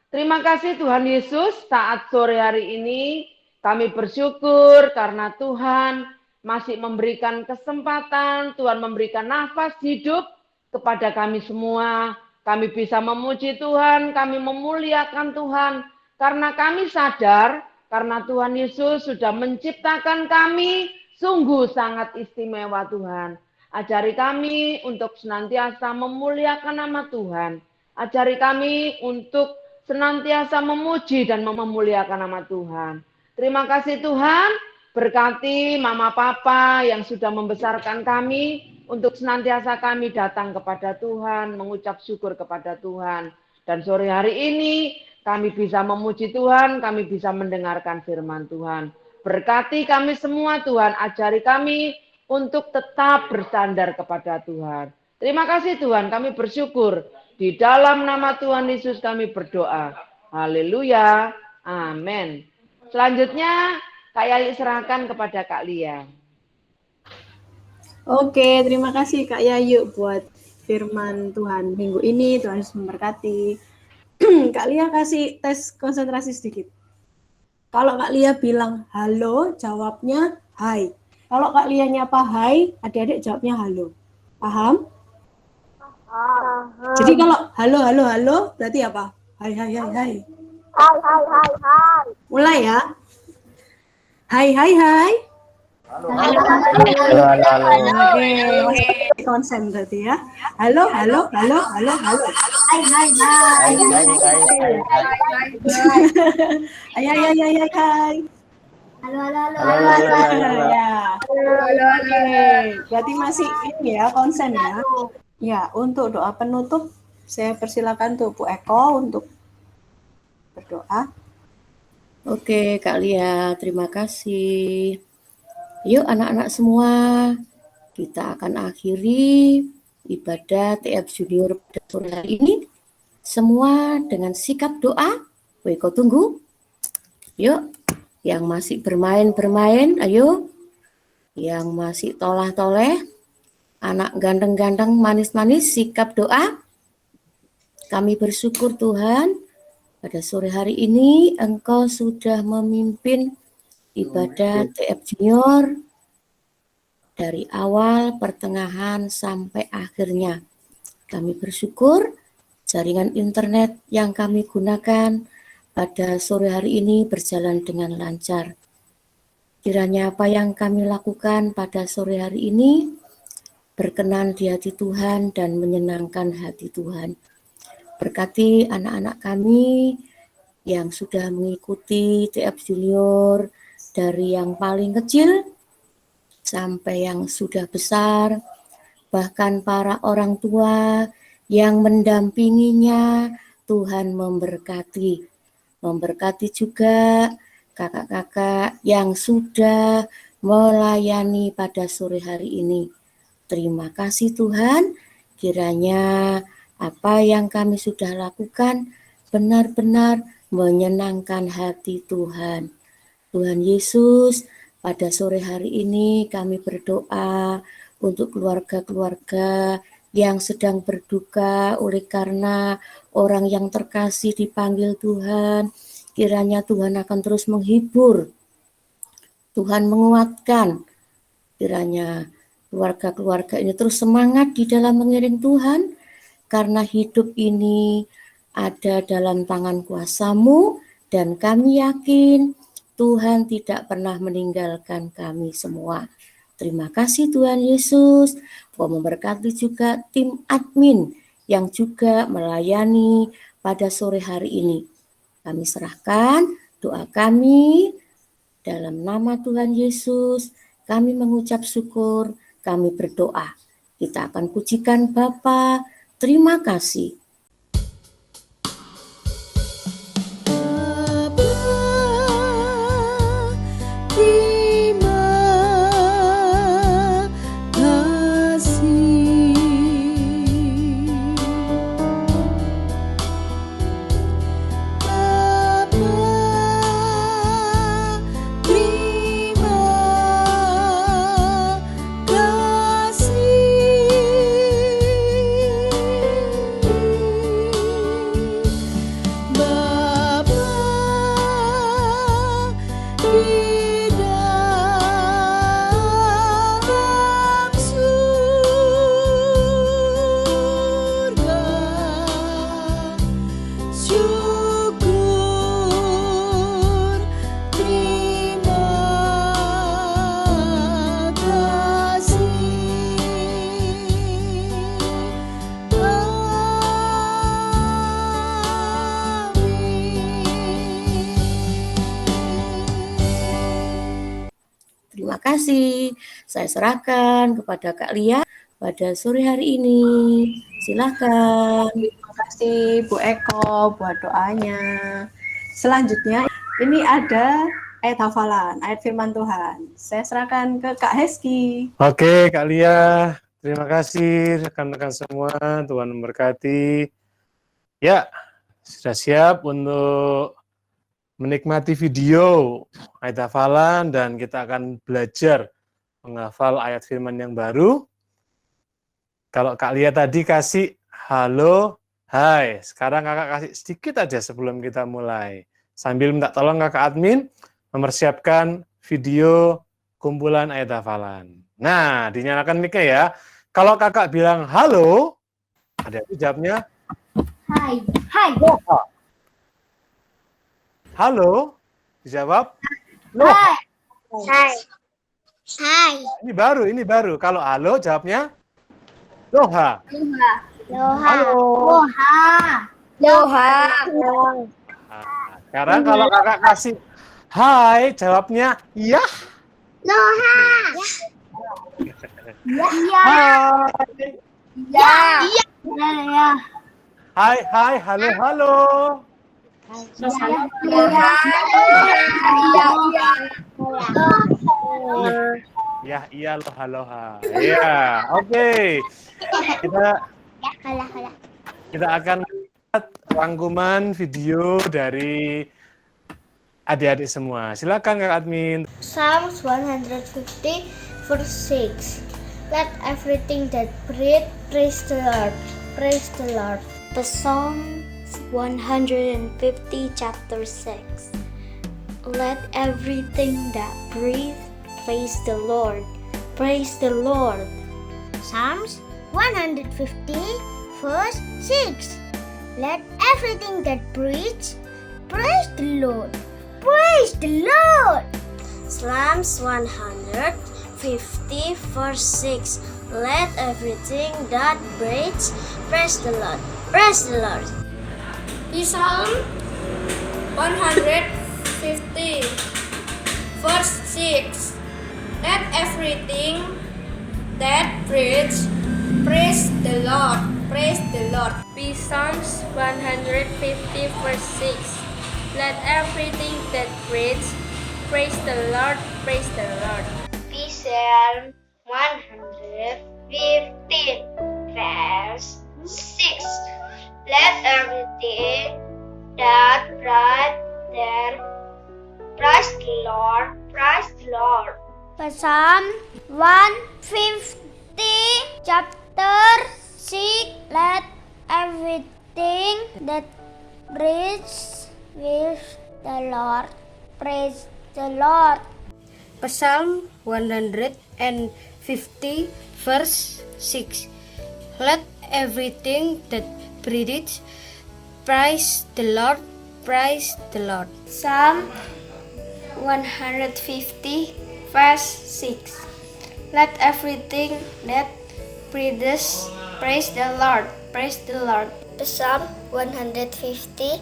Terima kasih Tuhan Yesus, saat sore hari ini kami bersyukur karena Tuhan masih memberikan kesempatan, Tuhan memberikan nafas hidup kepada kami semua. Kami bisa memuji Tuhan, kami memuliakan Tuhan, karena kami sadar, karena Tuhan Yesus sudah menciptakan kami sungguh sangat istimewa Tuhan. Ajari kami untuk senantiasa memuliakan nama Tuhan. Ajari kami untuk senantiasa memuji dan memuliakan nama Tuhan. Terima kasih Tuhan, berkati mama papa yang sudah membesarkan kami, untuk senantiasa kami datang kepada Tuhan, mengucap syukur kepada Tuhan. Dan sore hari ini kami bisa memuji Tuhan, kami bisa mendengarkan firman Tuhan. Berkati kami semua Tuhan, ajari kami untuk tetap bersandar kepada Tuhan. Terima kasih Tuhan, kami bersyukur. Di dalam nama Tuhan Yesus kami berdoa. Haleluya. Amin. Selanjutnya, Kak Yayi serahkan kepada Kak Lia. Oke, terima kasih Kak Yayu buat firman Tuhan minggu ini. Tuhan Yesus memberkati. Kak Lia kasih tes konsentrasi sedikit. Kalau Kak Lia bilang halo, jawabnya hai. Kalau Kak Lia nyapa hai, adik-adik jawabnya halo. Paham? Jadi kalau halo, berarti apa? Hai. Hai, hai, hai, hai. Mulai ya. Hai. Halo, halo, halo. Oke, konsen berarti ya. Halo. Hai, hai. Hai. Halo. Ya. Oke, berarti masih ini ya konsen ya. Ya, untuk doa penutup saya persilakan tuh Bu Eko untuk berdoa. Oke, Kak Lia, terima kasih. Yuk anak-anak semua, kita akan akhiri ibadah TF Junior pada sore hari ini. Semua dengan sikap doa. Eko tunggu. Yuk, yang masih bermain, ayo. Yang masih tolah-toleh, anak ganteng-ganteng, manis-manis, sikap doa. Kami bersyukur Tuhan, pada sore hari ini Engkau sudah memimpin ibadah TF Junior dari awal, pertengahan, sampai akhirnya. Kami bersyukur jaringan internet yang kami gunakan pada sore hari ini berjalan dengan lancar. Kiranya apa yang kami lakukan pada sore hari ini berkenan di hati Tuhan dan menyenangkan hati Tuhan. Berkati anak-anak kami yang sudah mengikuti TF Junior dari yang paling kecil sampai yang sudah besar, bahkan para orang tua yang mendampinginya. Tuhan memberkati. Memberkati juga kakak-kakak yang sudah melayani pada sore hari ini. Terima kasih Tuhan, kiranya apa yang kami sudah lakukan benar-benar menyenangkan hati Tuhan. Tuhan Yesus, pada sore hari ini kami berdoa untuk keluarga-keluarga yang sedang berduka oleh karena orang yang terkasih dipanggil Tuhan. Kiranya Tuhan akan terus menghibur, Tuhan menguatkan. Kiranya keluarga-keluarga ini terus semangat di dalam mengiring Tuhan, karena hidup ini ada dalam tangan kuasa-Mu, dan kami yakin Tuhan tidak pernah meninggalkan kami semua. Terima kasih Tuhan Yesus. Kau memberkati juga tim admin yang juga melayani pada sore hari ini. Kami serahkan doa kami dalam nama Tuhan Yesus. Kami mengucap syukur, kami berdoa. Kita akan pujikan Bapa. Terima kasih. Terima kasih. Saya serahkan kepada Kak Lia pada sore hari ini. Silakan. Terima kasih Bu Eko buat doanya. Selanjutnya ini ada ayat hafalan, ayat firman Tuhan. Saya serahkan ke Kak Heski. Oke, Kak Lia. Terima kasih rekan-rekan semua. Tuhan memberkati. Ya, sudah siap untuk menikmati video ayat hafalan dan kita akan belajar menghafal ayat firman yang baru. Kalau Kak Lia tadi kasih halo, hai. Sekarang kakak kasih sedikit aja sebelum kita mulai. Sambil minta tolong kakak admin mempersiapkan video kumpulan ayat hafalan. Nah, dinyalakan mic-nya ya. Kalau kakak bilang halo, ada jawabnya Hai. Hai. halo, dijawab Hai. Hai. Hai. Ini baru. Kalau halo jawabnya Loha. Loha. Halo. Loha. Nah, sekarang kalau kakak kasih hai, jawabnya iya. Loha. Hai. Ya. Hai, halo. Iya, loha. Iya, oke. Kita akan lihat rangkuman video dari adik-adik semua. Silakan Kak Admin. Psalms 150 verse 6. Let everything that breathe praise the Lord. Praise the Lord. Psalm 150 chapter 6. Let everything that breathe praise the Lord. Praise the Lord. Psalms 150 verse 6. Let everything that breathes praise the Lord. Praise the Lord. Psalms 150 verse 6. Let everything that breathes praise the Lord. Praise the Lord. Psalm 150 verse 6. Let everything that breathes praise the Lord. Praise the Lord. Psalms 150 verse 6. Let everything that breathes praise the Lord. Praise the Lord. Psalm 150 verse 6. Let everything that breathes praise the Lord. Praise the Lord. Psalm 150 chapter 6. Let everything that breathes with the Lord. Praise the Lord. Psalm 150 verse 6. Let everything that breathes praise the Lord. Praise the Lord. Psalm 150 verse 6. Let everything that breathes praise the Lord. Praise the Lord. Psalm 150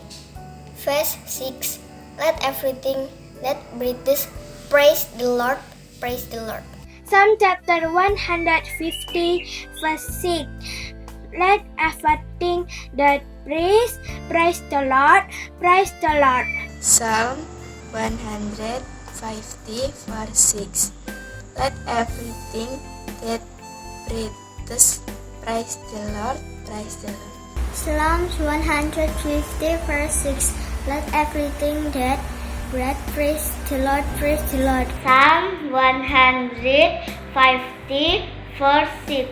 verse 6. Let everything that breathes praise the Lord. Praise the Lord. Psalm chapter 150 verse 6. Let everything that breathes praise the Lord. Praise the Lord. Psalm 150 verse 6. Let everything that breathes praise the Lord. Praise the Lord. Psalms 150 verse 6. Let everything that breathes praise the Lord. Praise the Lord. Psalm 150 verse 6.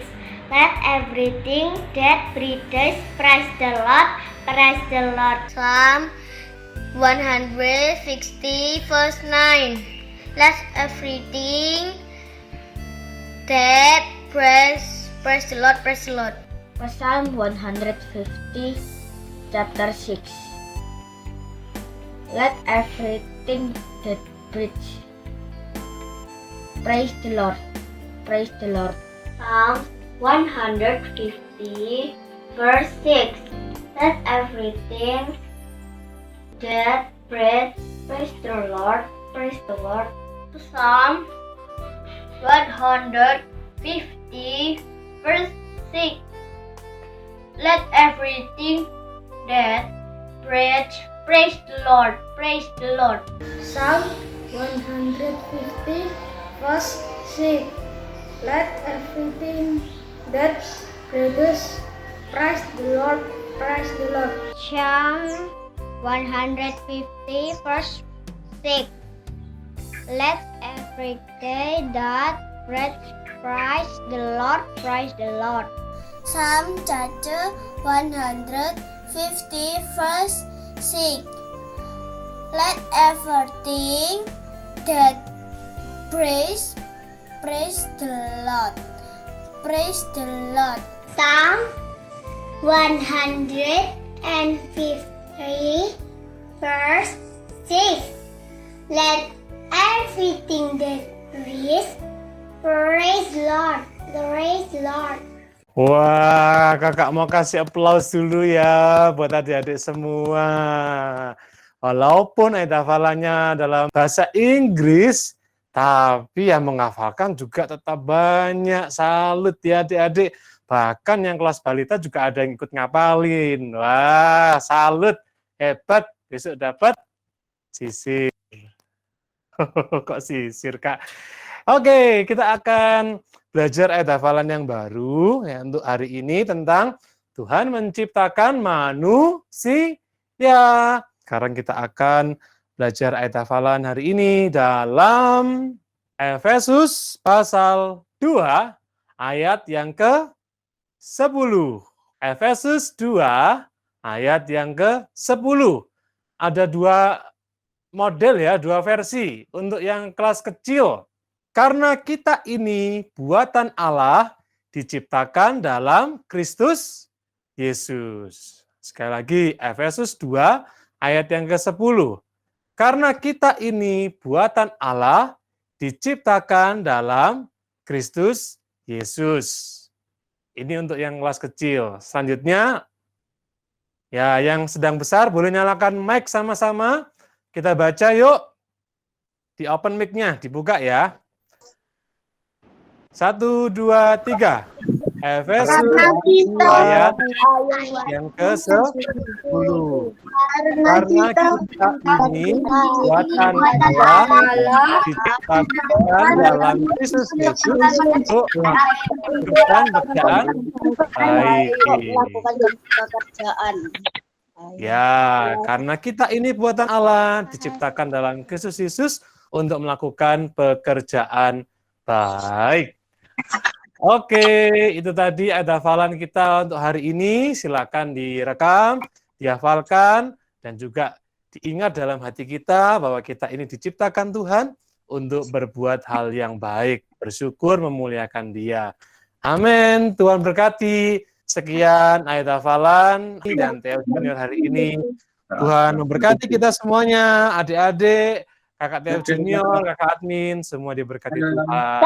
Let everything that breathes praise the Lord. Praise the Lord. Psalm 160 verse 9. Let everything that praise the Lord. Praise the Lord. Psalm 150 chapter 6. Let everything that breathes praise the Lord. Praise the Lord. Psalm 150 verse 6. Let everything that breathes praise the Lord. Praise the Lord. Psalm 150 verse 6. Let everything that breathes praise the Lord, praise the Lord. Psalm 150 verse 6. Let everything that breathes praise the Lord, praise the Lord. Psalm 150 verse 6. Let every day that breath praise the Lord, praise the Lord. Psalm chapter 150 verse 6. Let everything that praise the Lord, praise the Lord. Psalm 150 verse 6. Let everything that breathes praise Lord, praise Lord. Wah, kakak mau kasih aplaus dulu ya buat adik-adik semua. Walaupun ayat hafalannya dalam bahasa Inggris, tapi yang menghafalkan juga tetap banyak. Salut ya adik-adik. Bahkan yang kelas balita juga ada yang ikut ngapalin. Wah, salut. Hebat. Besok dapat sisir. Kok sisir, Kak? Oke, kita akan belajar ayat hafalan yang baru ya, untuk hari ini tentang Tuhan menciptakan manusia. Sekarang kita akan belajar ayat hafalan hari ini dalam Efesus pasal 2 ayat yang ke-10. Efesus 2 ayat yang ke-10. Ada dua model ya, dua versi untuk yang kelas kecil. Karena kita ini buatan Allah diciptakan dalam Kristus Yesus. Sekali lagi, Efesus 2 ayat yang ke-10. Karena kita ini buatan Allah diciptakan dalam Kristus Yesus. Ini untuk yang kelas kecil. Selanjutnya, ya yang sedang besar boleh nyalakan mic sama-sama. Kita baca yuk. Di open mic-nya, dibuka ya. 1, 2, 3. Efesus ayat yang ke-10. Karena kita ini buatan Allah diciptakan dalam Kristus Yesus untuk melakukan pekerjaan baik. Ya, karena kita ini buatan Allah diciptakan dalam Kristus Yesus untuk melakukan pekerjaan baik. Oke, itu tadi ada hafalan kita untuk hari ini. Silakan direkam, dihafalkan, dan juga diingat dalam hati kita bahwa kita ini diciptakan Tuhan untuk berbuat hal yang baik, bersyukur, memuliakan Dia. Amin. Tuhan berkati. Sekian ayat hafalan dan Theo Junior hari ini. Tuhan memberkati kita semuanya, adik-adik, kakak Theo Junior, kakak admin, semua diberkati Tuhan.